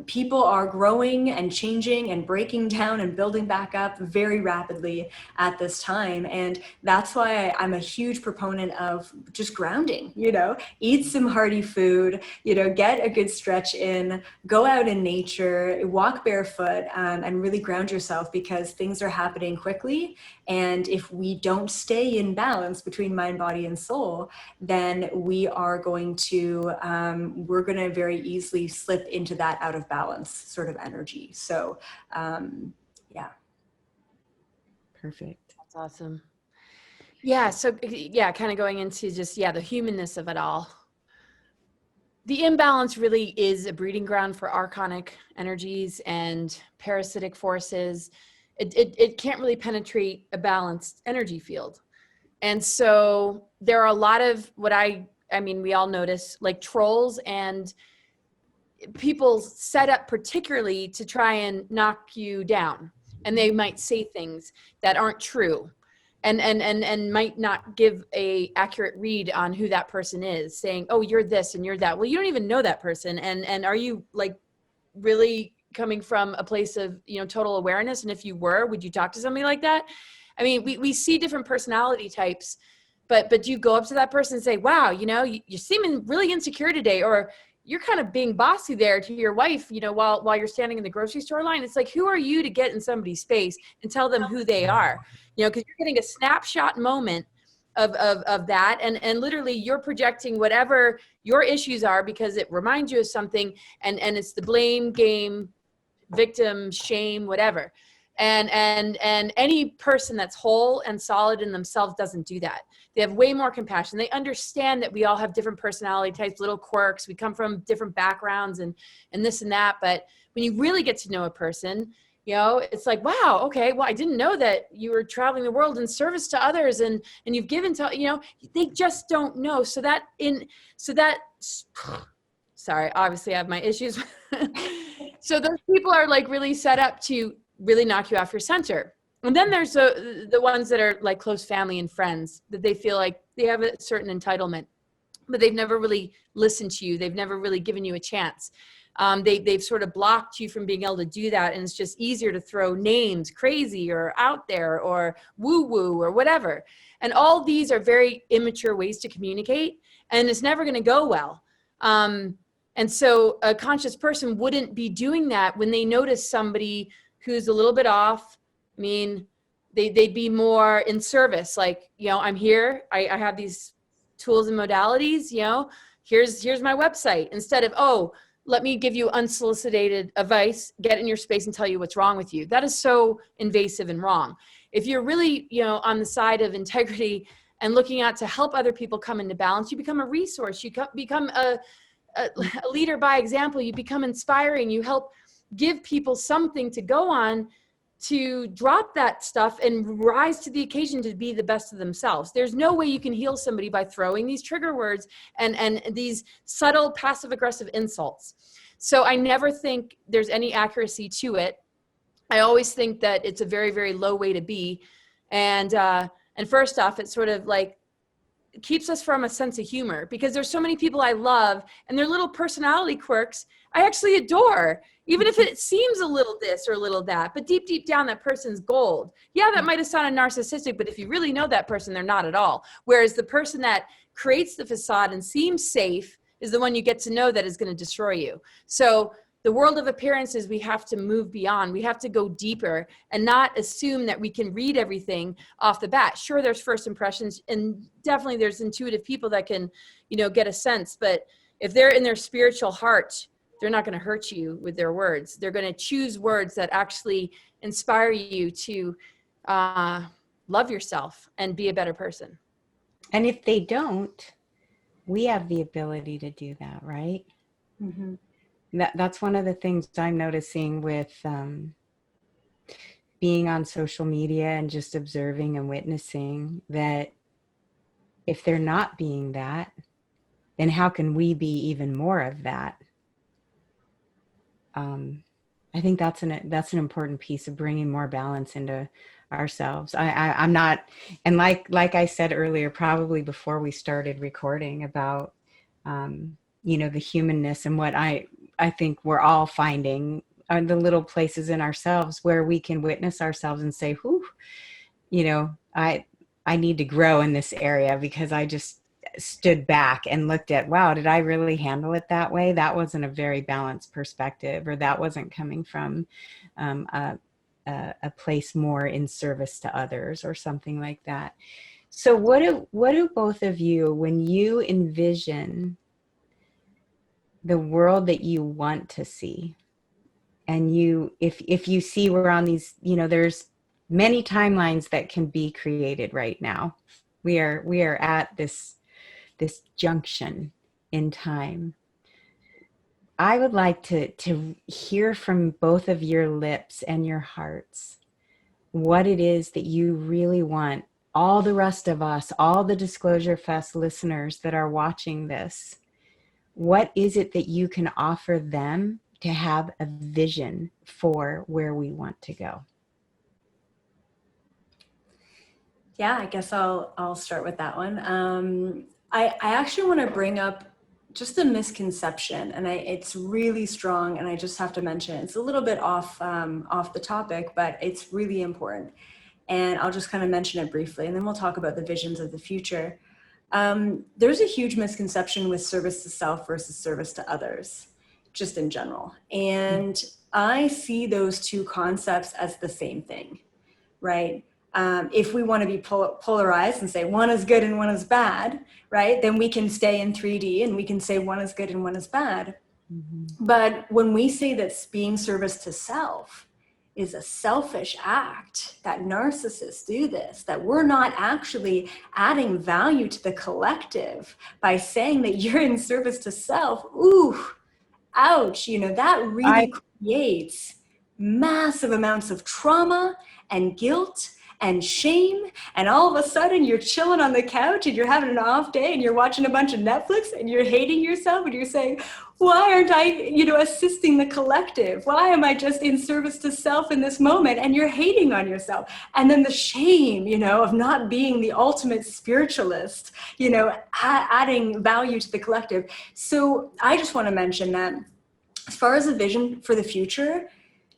people are growing and changing and breaking down and building back up very rapidly at this time. And that's why I'm a huge proponent of just grounding, eat some hearty food, get a good stretch in, go out in nature, walk barefoot, and really ground yourself, because things are happening quickly. And if we don't stay in balance between mind, body, and soul, then we're going to very easily slip into that out of balance sort of energy. So, yeah. Perfect. That's awesome. Yeah. So yeah, kind of going into just, the humanness of it all. The imbalance really is a breeding ground for archonic energies and parasitic forces. It can't really penetrate a balanced energy field. And so there are a lot of we all notice, like trolls and people set up particularly to try and knock you down. And they might say things that aren't true and might not give a accurate read on who that person is, saying, oh, you're this and you're that. Well, you don't even know that person. And are you like really coming from a place of, total awareness? And if you were, would you talk to somebody like that? I mean, we see different personality types, but do you go up to that person and say, wow, you're seeming really insecure today, or you're kind of being bossy there to your wife, while you're standing in the grocery store line? It's like, who are you to get in somebody's space and tell them who they are? Because you're getting a snapshot moment of that. And literally you're projecting whatever your issues are because it reminds you of something. And it's the blame game, victim, shame, whatever. And any person that's whole and solid in themselves doesn't do that. They have way more compassion. They understand that we all have different personality types, little quirks. We come from different backgrounds and this and that. But when you really get to know a person, it's like, wow, okay, well, I didn't know that you were traveling the world in service to others and you've given to, they just don't know. Sorry, obviously I have my issues. So those people are like really set up to really knock you off your center. And then there's the ones that are like close family and friends, that they feel like they have a certain entitlement, but they've never really listened to you. They've never really given you a chance. They've sort of blocked you from being able to do that. And it's just easier to throw names, crazy or out there or woo-woo or whatever. And all these are very immature ways to communicate, and it's never going to go well. And so a conscious person wouldn't be doing that when they notice somebody who's a little bit off. I mean, they'd be more in service. Like, I'm here. I have these tools and modalities, here's my website, instead of, oh, let me give you unsolicited advice, get in your space and tell you what's wrong with you. That is so invasive and wrong. If you're really, on the side of integrity and looking out to help other people come into balance, you become a resource. You become a leader by example. You become inspiring. You help give people something to go on to drop that stuff and rise to the occasion to be the best of themselves. There's no way you can heal somebody by throwing these trigger words and these subtle passive aggressive insults. So I never think there's any accuracy to it. I always think that it's a very, very low way to be. And first off, it's sort of like, it keeps us from a sense of humor, because there's so many people I love and their little personality quirks I actually adore, even if it seems a little this or a little that, but deep down that person's gold. Yeah, that might have sounded narcissistic, but if you really know that person, they're not at all. Whereas the person that creates the facade and seems safe is the one you get to know that is going to destroy you. So the world of appearances, we have to move beyond. We have to go deeper and not assume that we can read everything off the bat. Sure, there's first impressions, and definitely there's intuitive people that can, get a sense. But if they're in their spiritual heart, they're not going to hurt you with their words. They're going to choose words that actually inspire you to love yourself and be a better person. And if they don't, we have the ability to do that, right? Mm-hmm. That's one of the things I'm noticing with being on social media and just observing and witnessing, that if they're not being that, then how can we be even more of that? I think that's an important piece of bringing more balance into ourselves. I'm not, and like I said earlier, probably before we started recording, about the humanness, and what I think we're all finding are the little places in ourselves where we can witness ourselves and say, whew, I need to grow in this area, because stood back and looked at, wow, did I really handle it that way? That wasn't a very balanced perspective, or that wasn't coming from a place more in service to others, or something like that. So what do both of you, when you envision the world that you want to see, and if you see we're on these, there's many timelines that can be created right now. We are at this junction in time. I would like to hear from both of your lips and your hearts what it is that you really want all the rest of us, all the Disclosure Fest listeners that are watching this. What is it that you can offer them to have a vision for where we want to go? Yeah, I guess I'll start with that one. I actually want to bring up just a misconception, and it's really strong, and I just have to mention it. It's a little bit off the topic, but it's really important. And I'll just kind of mention it briefly, and then we'll talk about the visions of the future. There's a huge misconception with service to self versus service to others, just in general. And I see those two concepts as the same thing, right? If we want to be polarized and say one is good and one is bad, right, then we can stay in 3D and we can say one is good and one is bad. Mm-hmm. But when we say that being service to self is a selfish act, that narcissists do this, that we're not actually adding value to the collective by saying that you're in service to self, ooh, ouch, that really creates massive amounts of trauma and guilt and shame, and all of a sudden you're chilling on the couch and you're having an off day and you're watching a bunch of Netflix and you're hating yourself and you're saying, why aren't I, assisting the collective? Why am I just in service to self in this moment? And you're hating on yourself. And then the shame, of not being the ultimate spiritualist, adding value to the collective. So I just want to mention that as far as a vision for the future,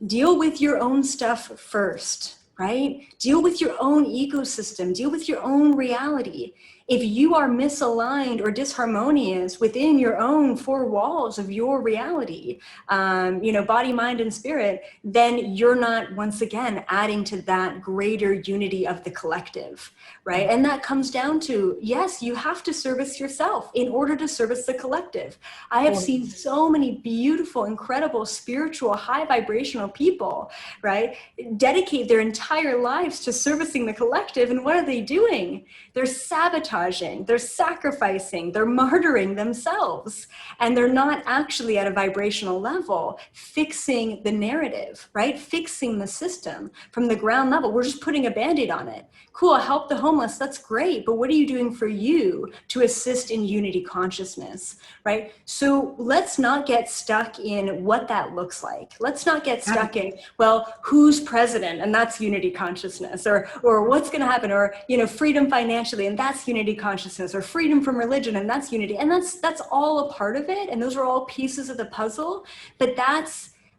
deal with your own stuff first. Right? Deal with your own ecosystem, deal with your own reality. If you are misaligned or disharmonious within your own four walls of your reality, body, mind, and spirit, then you're not, once again, adding to that greater unity of the collective, right? And that comes down to, yes, you have to service yourself in order to service the collective. I have seen so many beautiful, incredible, spiritual, high vibrational people, right, dedicate their entire lives to servicing the collective. And what are they doing? They're sabotaging, they're sacrificing, they're martyring themselves. And they're not actually at a vibrational level fixing the narrative, right? Fixing the system from the ground level. We're just putting a Band-Aid on it. Cool, help the homeless, that's great. But what are you doing for you to assist in unity consciousness, right? So let's not get stuck in what that looks like. Let's not get stuck in, well, who's president? And that's unity consciousness, or what's going to happen, or, freedom financially, and that's unity consciousness, or freedom from religion, and that's unity. And that's all a part of it. And those are all pieces of the puzzle. But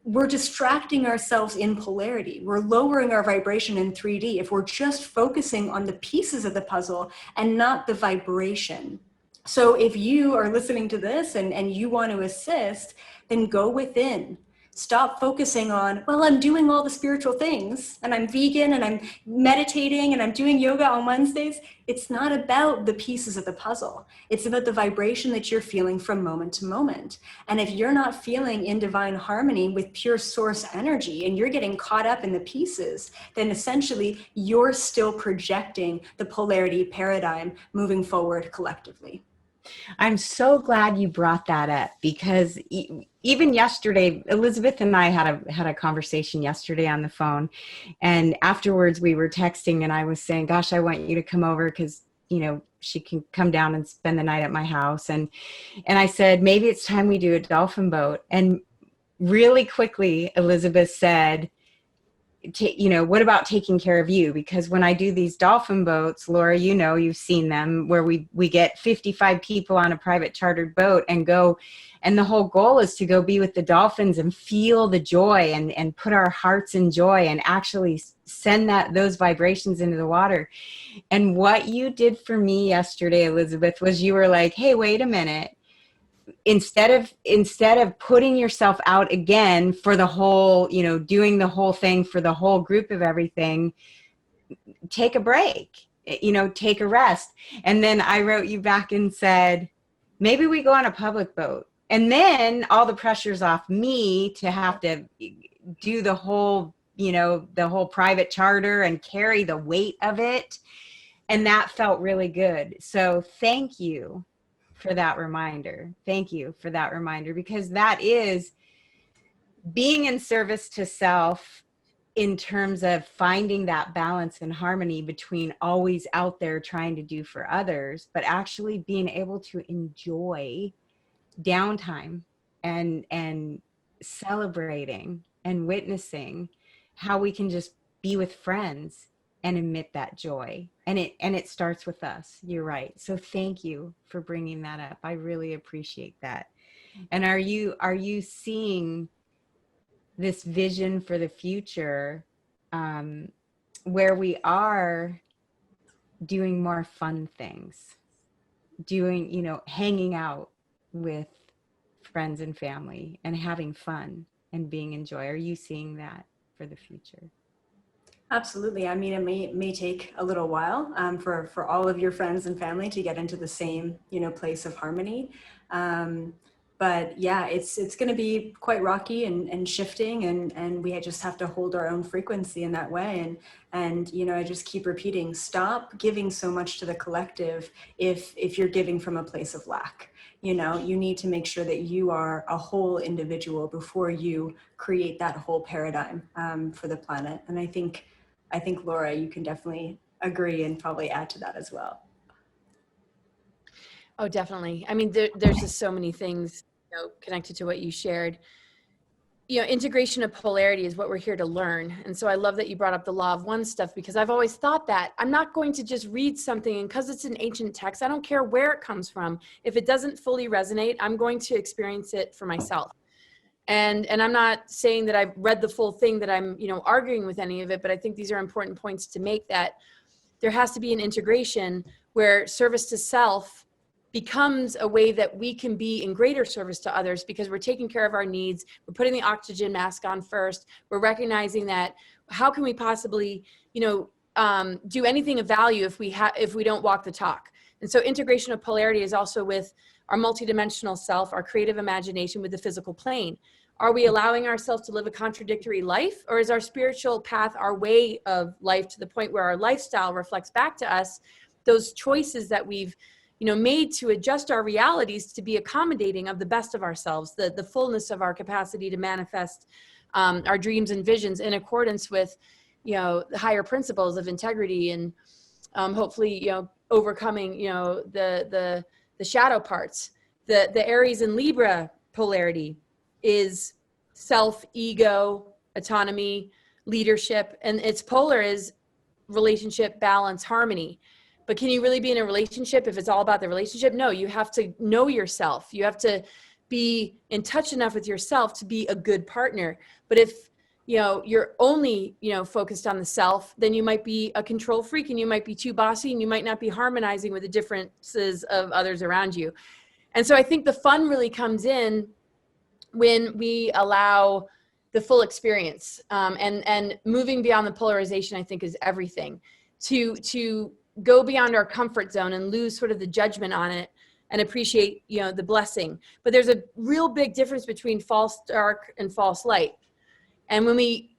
we're distracting ourselves in polarity. We're lowering our vibration in 3D if we're just focusing on the pieces of the puzzle and not the vibration. So if you are listening to this and you want to assist, then go within. Stop focusing on, well, I'm doing all the spiritual things and I'm vegan and I'm meditating and I'm doing yoga on Wednesdays. It's not about the pieces of the puzzle. It's about the vibration that you're feeling from moment to moment. And if you're not feeling in divine harmony with pure source energy and you're getting caught up in the pieces, then essentially you're still projecting the polarity paradigm moving forward collectively. I'm so glad you brought that up, because even yesterday, Elizabeth and I had a conversation yesterday on the phone, and afterwards we were texting, and I was saying, gosh, I want you to come over because, she can come down and spend the night at my house. And I said, maybe it's time we do a dolphin boat. And really quickly, Elizabeth said, what about taking care of you? Because when I do these dolphin boats, Laura, you've seen them, where we get 55 people on a private chartered boat and go, and the whole goal is to go be with the dolphins and feel the joy and put our hearts in joy and actually send those vibrations into the water. And what you did for me yesterday, Elizabeth, was you were like, hey, wait a minute. Instead of putting yourself out again for the whole, doing the whole thing for the whole group of everything, take a break, take a rest. And then I wrote you back and said, maybe we go on a public boat. And then all the pressure's off me to have to do the whole private charter and carry the weight of it. And that felt really good. So thank you for that reminder. Thank you for that reminder, because that is being in service to self in terms of finding that balance and harmony between always out there trying to do for others, but actually being able to enjoy downtime and celebrating and witnessing how we can just be with friends and emit that joy. And it starts with us. You're right. So thank you for bringing that up. I really appreciate that. And are you seeing this vision for the future, where we are doing more fun things, hanging out with friends and family and having fun and being in joy? Are you seeing that for the future? Absolutely. I mean, it may take a little while for all of your friends and family to get into the same, place of harmony. But yeah, it's going to be quite rocky and shifting, and we just have to hold our own frequency in that way. And I just keep repeating, stop giving so much to the collective if you're giving from a place of lack. You need to make sure that you are a whole individual before you create that whole paradigm for the planet. And I think Laura, you can definitely agree and probably add to that as well. Oh, definitely. I mean, there's just so many things connected to what you shared. Integration of polarity is what we're here to learn. And so I love that you brought up the law of one stuff, because I've always thought that I'm not going to just read something, and because it's an ancient text, I don't care where it comes from. If it doesn't fully resonate, I'm going to experience it for myself. And I'm not saying that I've read the full thing, that I'm, arguing with any of it, but I think these are important points to make, that there has to be an integration where service to self becomes a way that we can be in greater service to others, because we're taking care of our needs. We're putting the oxygen mask on first. We're recognizing that how can we possibly, do anything of value if we don't walk the talk. And so integration of polarity is also with our multidimensional self, our creative imagination with the physical plane. Are we allowing ourselves to live a contradictory life, or is our spiritual path our way of life, to the point where our lifestyle reflects back to us those choices that we've made to adjust our realities to be accommodating of the best of ourselves, the fullness of our capacity to manifest our dreams and visions in accordance with, the higher principles of integrity, and hopefully, overcoming, the shadow parts. The Aries and Libra polarity is self, ego, autonomy, leadership, and its polar is relationship, balance, harmony. But can you really be in a relationship if it's all about the relationship? No, you have to know yourself. You have to be in touch enough with yourself to be a good partner. But if, you're only, focused on the self, then you might be a control freak, and you might be too bossy, and you might not be harmonizing with the differences of others around you. And so I think the fun really comes in when we allow the full experience, and moving beyond the polarization, I think, is everything. To go beyond our comfort zone and lose sort of the judgment on it, and appreciate, the blessing. But there's a real big difference between false dark and false light. And when we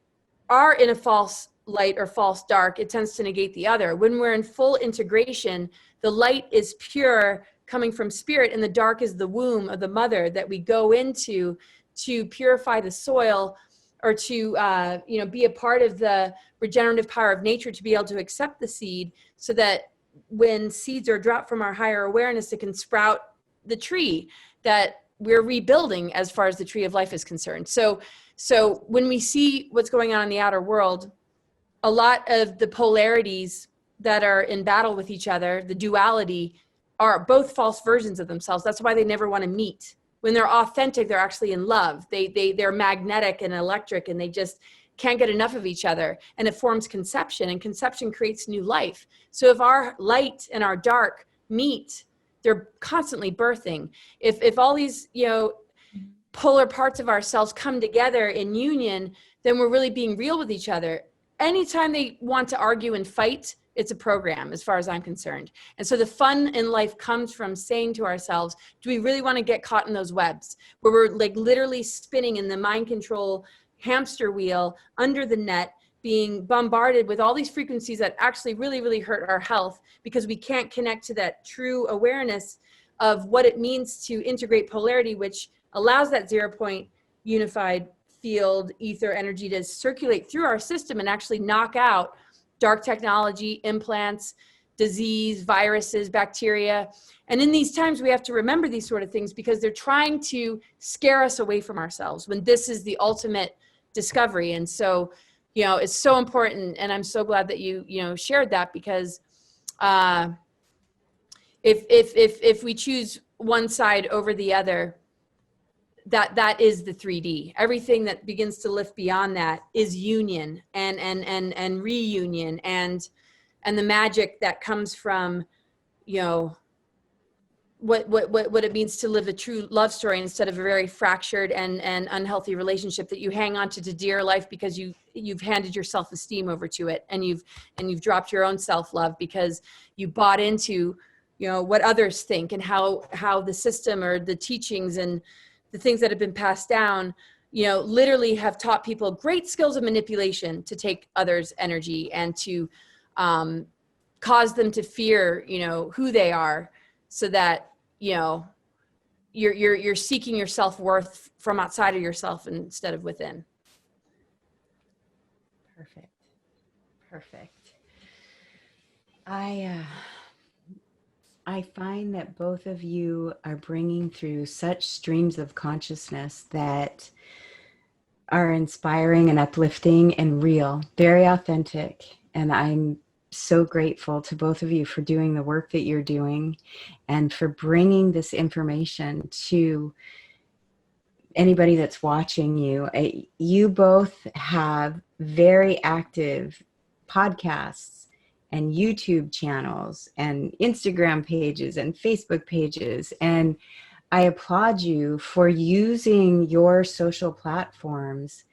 are in a false light or false dark, it tends to negate the other. When we're in full integration, the light is pure, coming from spirit, and the dark is the womb of the mother that we go into to purify the soil, or to be a part of the regenerative power of nature, to be able to accept the seed, so that when seeds are dropped from our higher awareness, it can sprout the tree that we're rebuilding as far as the tree of life is concerned. So So when we see what's going on in the outer world, a lot of the polarities that are in battle with each other, the duality, are both false versions of themselves. That's why they never want to meet. When they're authentic, they're actually in love. They're magnetic and electric, and they just can't get enough of each other. And it forms conception, and conception creates new life. So if our light and our dark meet, they're constantly birthing. If all these, polar parts of ourselves come together in union, then we're really being real with each other. Anytime they want to argue and fight, it's a program, as far as I'm concerned. And so the fun in life comes from saying to ourselves, do we really want to get caught in those webs where we're like literally spinning in the mind control hamster wheel under the net, being bombarded with all these frequencies that actually really, really hurt our health because we can't connect to that true awareness of what it means to integrate polarity, which allows that 0 point unified field ether energy to circulate through our system and actually knock out dark technology, implants, disease, viruses, bacteria. And in these times, we have to remember these sort of things because they're trying to scare us away from ourselves when this is the ultimate discovery. And so, it's so important. And I'm so glad that you shared that, because if we choose one side over the other, that is the 3D. Everything that begins to lift beyond that is union and reunion and the magic that comes from what it means to live a true love story instead of a very fractured and unhealthy relationship that you hang on to dear life because you've handed your self-esteem over to it, and you've dropped your own self-love because you bought into what others think and how the system or the teachings and the things that have been passed down, literally have taught people great skills of manipulation to take others' energy and to cause them to fear, who they are, so that, you're seeking your self-worth from outside of yourself instead of within. Perfect. I find that both of you are bringing through such streams of consciousness that are inspiring and uplifting and real, very authentic. And I'm so grateful to both of you for doing the work that you're doing and for bringing this information to anybody that's watching you. You both have very active podcasts and YouTube channels and Instagram pages and Facebook pages. And I applaud you for using your social platforms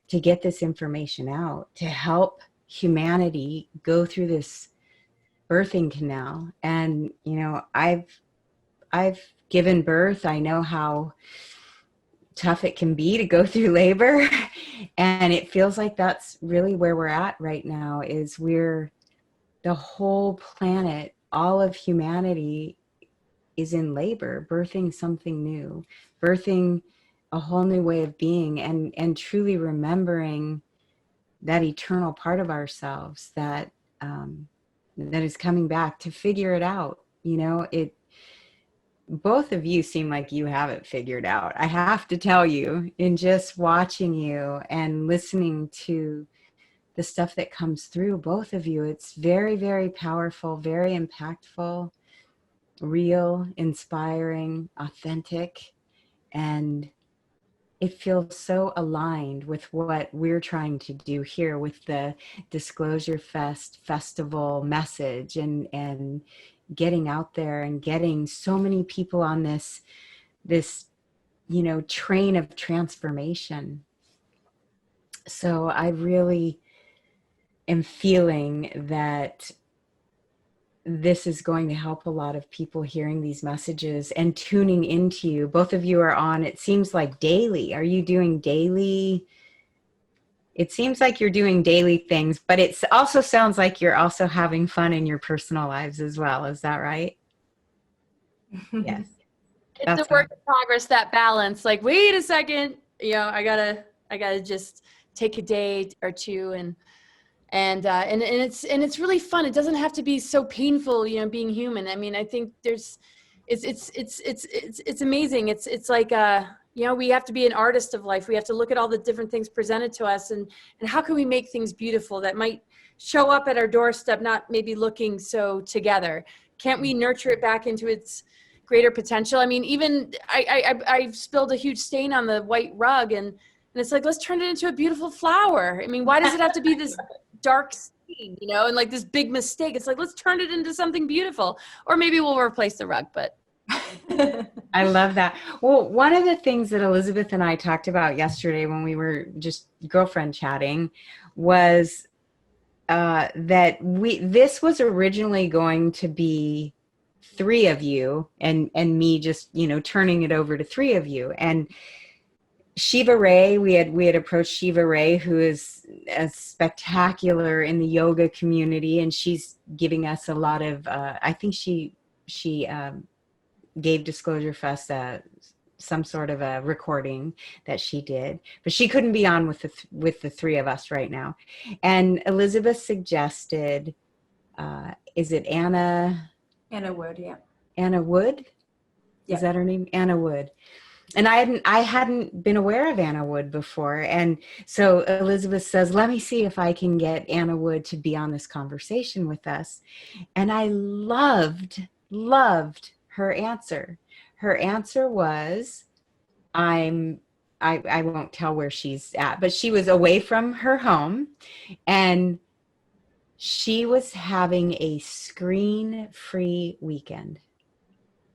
to get this information out, to help humanity go through this birthing canal. And, I've given birth. I know how tough it can be to go through labor. And it feels like that's really where we're at right now, is the whole planet, all of humanity is in labor, birthing something new, birthing a whole new way of being, and truly remembering that eternal part of ourselves that is coming back to figure it out. Both of you seem like you have it figured out. I have to tell you, in just watching you and listening to the stuff that comes through both of you, it's very, very powerful, very impactful, real, inspiring, authentic, and it feels so aligned with what we're trying to do here with the Disclosurefest festival message and getting out there and getting so many people on this train of transformation. So I really am feeling that this is going to help a lot of people hearing these messages and tuning into you. Both of you are on, it seems like daily. Are you doing daily? It seems like you're doing daily things, but it also sounds like you're also having fun in your personal lives as well. Is that right? Yes. It's a work in progress, that balance. Like, wait a second, I gotta just take a day or two and it's really fun. It doesn't have to be so painful, being human. I mean, I think it's amazing. It's like we have to be an artist of life. We have to look at all the different things presented to us, and how can we make things beautiful that might show up at our doorstep, not maybe looking so together. Can't we nurture it back into its greater potential? I mean, even I spilled a huge stain on the white rug, and it's like, let's turn it into a beautiful flower. I mean, why does it have to be this dark stain, and like this big mistake? It's like, let's turn it into something beautiful. Or maybe we'll replace the rug, but. I love that. Well, one of the things that Elizabeth and I talked about yesterday when we were just girlfriend chatting was that this was originally going to be 3 of you and me just, turning it over to 3 of you. And Shiva Ray, we had approached Shiva Ray, who is spectacular in the yoga community, and she's giving us a lot of, I think she gave Disclosurefest some sort of a recording that she did, but she couldn't be on with the 3 of us right now. And Elizabeth suggested, is it Anna? Anna Wood, yeah. Anna Wood? Yeah. Is that her name? Anna Wood. And I hadn't been aware of Anna Wood before. And so Elizabeth says, let me see if I can get Anna Wood to be on this conversation with us. And I loved her answer. Her answer was, I won't tell where she's at, but she was away from her home and she was having a screen-free weekend.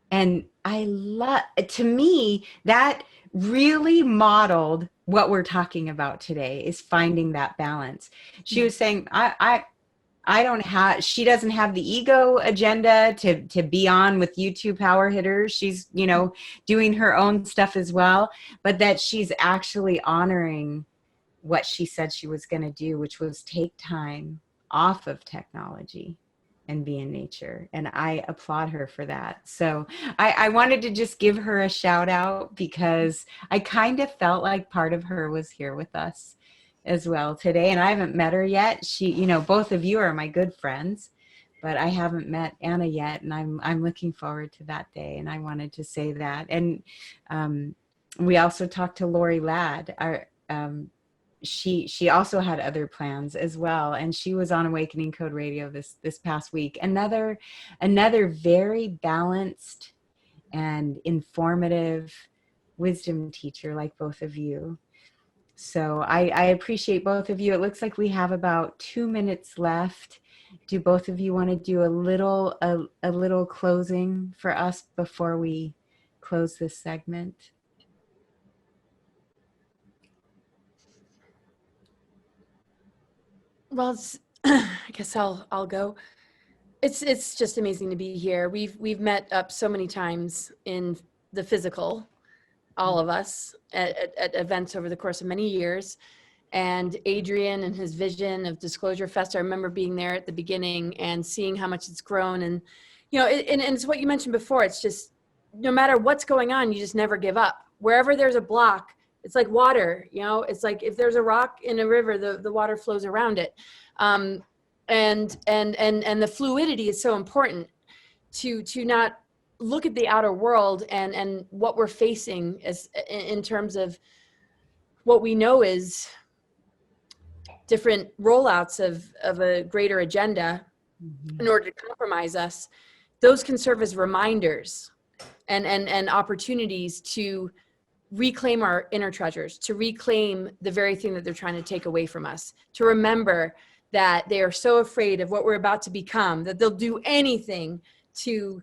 And to me, that really modeled what we're talking about today, is finding that balance. She was saying, she doesn't have the ego agenda to be on with YouTube power hitters. She's, doing her own stuff as well, but that she's actually honoring what she said she was going to do, which was take time off of technology and be in nature. And I applaud her for that. So I wanted to just give her a shout out, because I kind of felt like part of her was here with us as well today. And I haven't met her yet. She, both of you are my good friends, but I haven't met Anna yet. And I'm looking forward to that day. And I wanted to say that. And we also talked to Lori Ladd. She also had other plans as well, and she was on Awakening Code Radio this past week. Another very balanced and informative wisdom teacher like both of you. So I appreciate both of you. It looks like we have about 2 minutes left. Do both of you want to do a little closing for us before we close this segment? Well, I guess I'll go. It's just amazing to be here. We've met up so many times in the physical, all of us at events over the course of many years. And Adrian and his vision of Disclosurefest, I remember being there at the beginning and seeing how much it's grown. And and it's what you mentioned before. It's just, no matter what's going on, you just never give up. Wherever there's a block, it's like water, it's like if there's a rock in a river, the water flows around it. And the fluidity is so important to not look at the outer world and what we're facing as in terms of what we know is different rollouts of a greater agenda in order to compromise us. Those can serve as reminders and opportunities to reclaim our inner treasures, to reclaim the very thing that they're trying to take away from us, to remember that they are so afraid of what we're about to become that they'll do anything to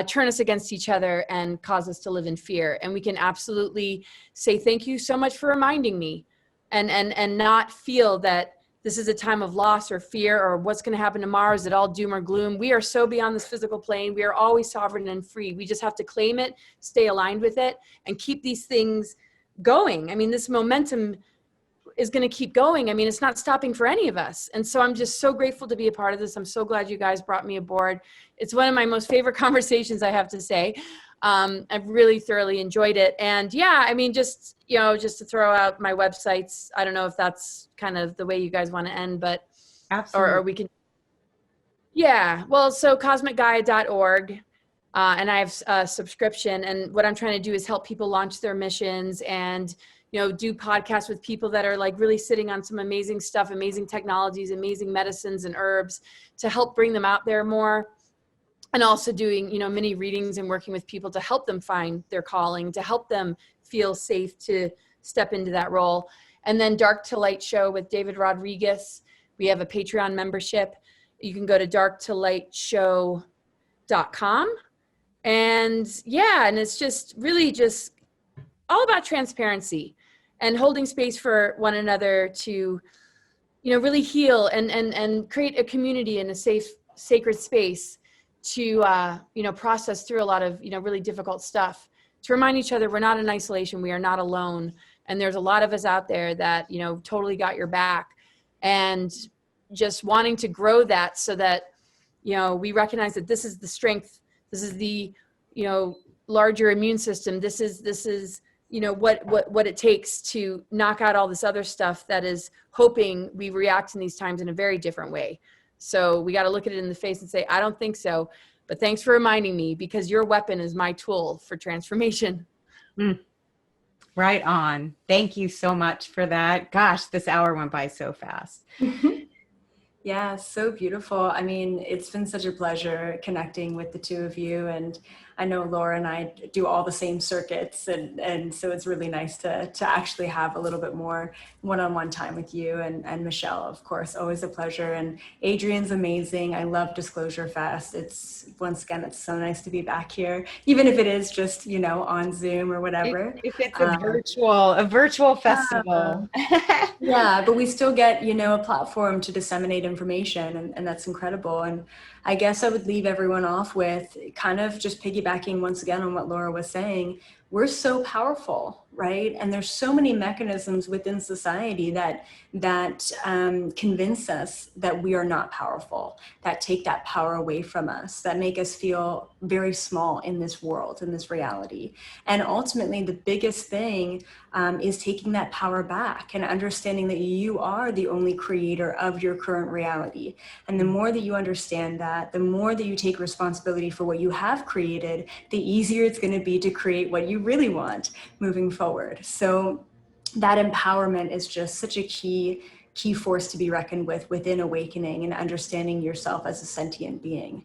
turn us against each other and cause us to live in fear. And we can absolutely say, thank you so much for reminding me, and not feel that this is a time of loss or fear or what's going to happen tomorrow. Is it all doom or gloom? We are so beyond this physical plane. We are always sovereign and free. We just have to claim it, stay aligned with it, and keep these things going. I mean, this momentum is going to keep going. I mean, it's not stopping for any of us. And so I'm just so grateful to be a part of this. I'm so glad you guys brought me aboard. It's one of my most favorite conversations, I have to say. I've really thoroughly enjoyed it. And yeah, I mean, just to throw out my websites, I don't know if that's kind of the way you guys want to end, but absolutely. Or we can, yeah, well, so cosmicgaia.org. And I have a subscription. And what I'm trying to do is help people launch their missions and, do podcasts with people that are like really sitting on some amazing stuff, amazing technologies, amazing medicines and herbs to help bring them out there more. And also doing, mini readings and working with people to help them find their calling, to help them feel safe to step into that role. And then Dark to Light Show with David Rodriguez. We have a Patreon membership. You can go to darktolightshow.com. And yeah, and it's just really just all about transparency and holding space for one another to, really heal and create a community and a safe, sacred space to, process through a lot of, really difficult stuff, to remind each other we're not in isolation. We are not alone. And there's a lot of us out there that, totally got your back, and just wanting to grow that so that, we recognize that this is the strength. This is the, larger immune system. This is, what it takes to knock out all this other stuff that is hoping we react in these times in a very different way. So we got to look at it in the face and say, I don't think so, but thanks for reminding me, because your weapon is my tool for transformation. Right on. Thank you so much for that. Gosh, this hour went by so fast. Yeah, so beautiful. I mean, it's been such a pleasure connecting with the two of you. And I know Laura and I do all the same circuits. And so it's really nice to actually have a little bit more one-on-one time with you. And Michelle, of course, always a pleasure. And Adrian's amazing. I love Disclosure Fest. Once again, it's so nice to be back here, even if it is just, on Zoom or whatever. If it's a virtual festival. Yeah, but we still get, a platform to disseminate information, and that's incredible. And I guess I would leave everyone off with kind of just piggybacking once again on what Laura was saying. We're so powerful, right? And there's so many mechanisms within society that convince us that we are not powerful, that take that power away from us, that make us feel very small in this world, in this reality. And ultimately, the biggest thing is taking that power back and understanding that you are the only creator of your current reality. And the more that you understand that, the more that you take responsibility for what you have created, the easier it's going to be to create what you really want moving forward. So that empowerment is just such a key force to be reckoned with within awakening and understanding yourself as a sentient being.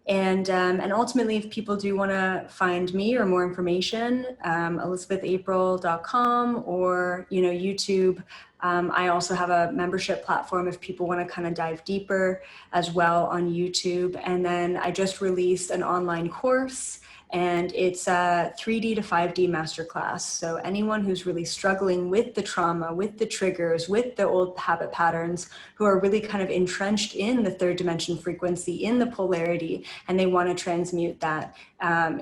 And ultimately, if people do want to find me or more information, ElizabethApril.com or, YouTube. I also have a membership platform if people want to kind of dive deeper as well on YouTube. And then I just released an online course, and it's a 3D to 5D masterclass. So anyone who's really struggling with the trauma, with the triggers, with the old habit patterns, who are really kind of entrenched in the third dimension frequency, in the polarity, and they want to transmute that,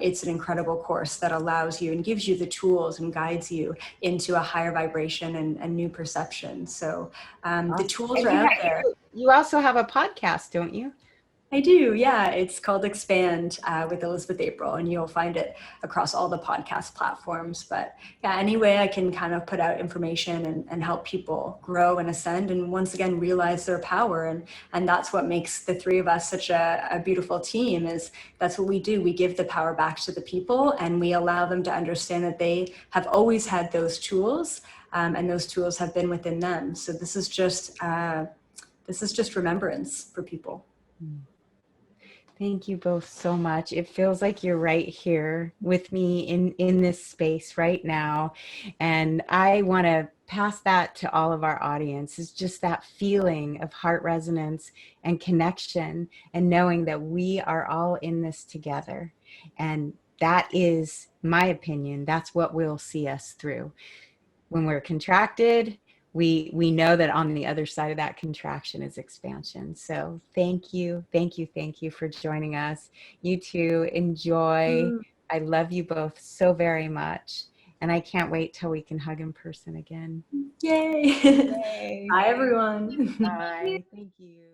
it's an incredible course that allows you and gives you the tools and guides you into a higher vibration and new perception. So the tools are out there. You also have a podcast, don't you? I do, yeah. It's called Expand with Elizabeth April, and you'll find it across all the podcast platforms. But yeah, any way I can kind of put out information and help people grow and ascend, and once again realize their power. And that's what makes the three of us such a beautiful team, is that's what we do. We give the power back to the people, and we allow them to understand that they have always had those tools, and those tools have been within them. So this is just remembrance for people. Thank you both so much. It feels like you're right here with me in this space right now. And I want to pass that to all of our audience. It's just that feeling of heart resonance and connection, and knowing that we are all in this together. And that is my opinion. That's what will see us through. When we're contracted, we know that on the other side of that contraction is expansion. So thank you for joining us. You two, enjoy. I love you both so very much. And I can't wait till we can hug in person again. Yay. Bye, everyone. Bye. Thank you.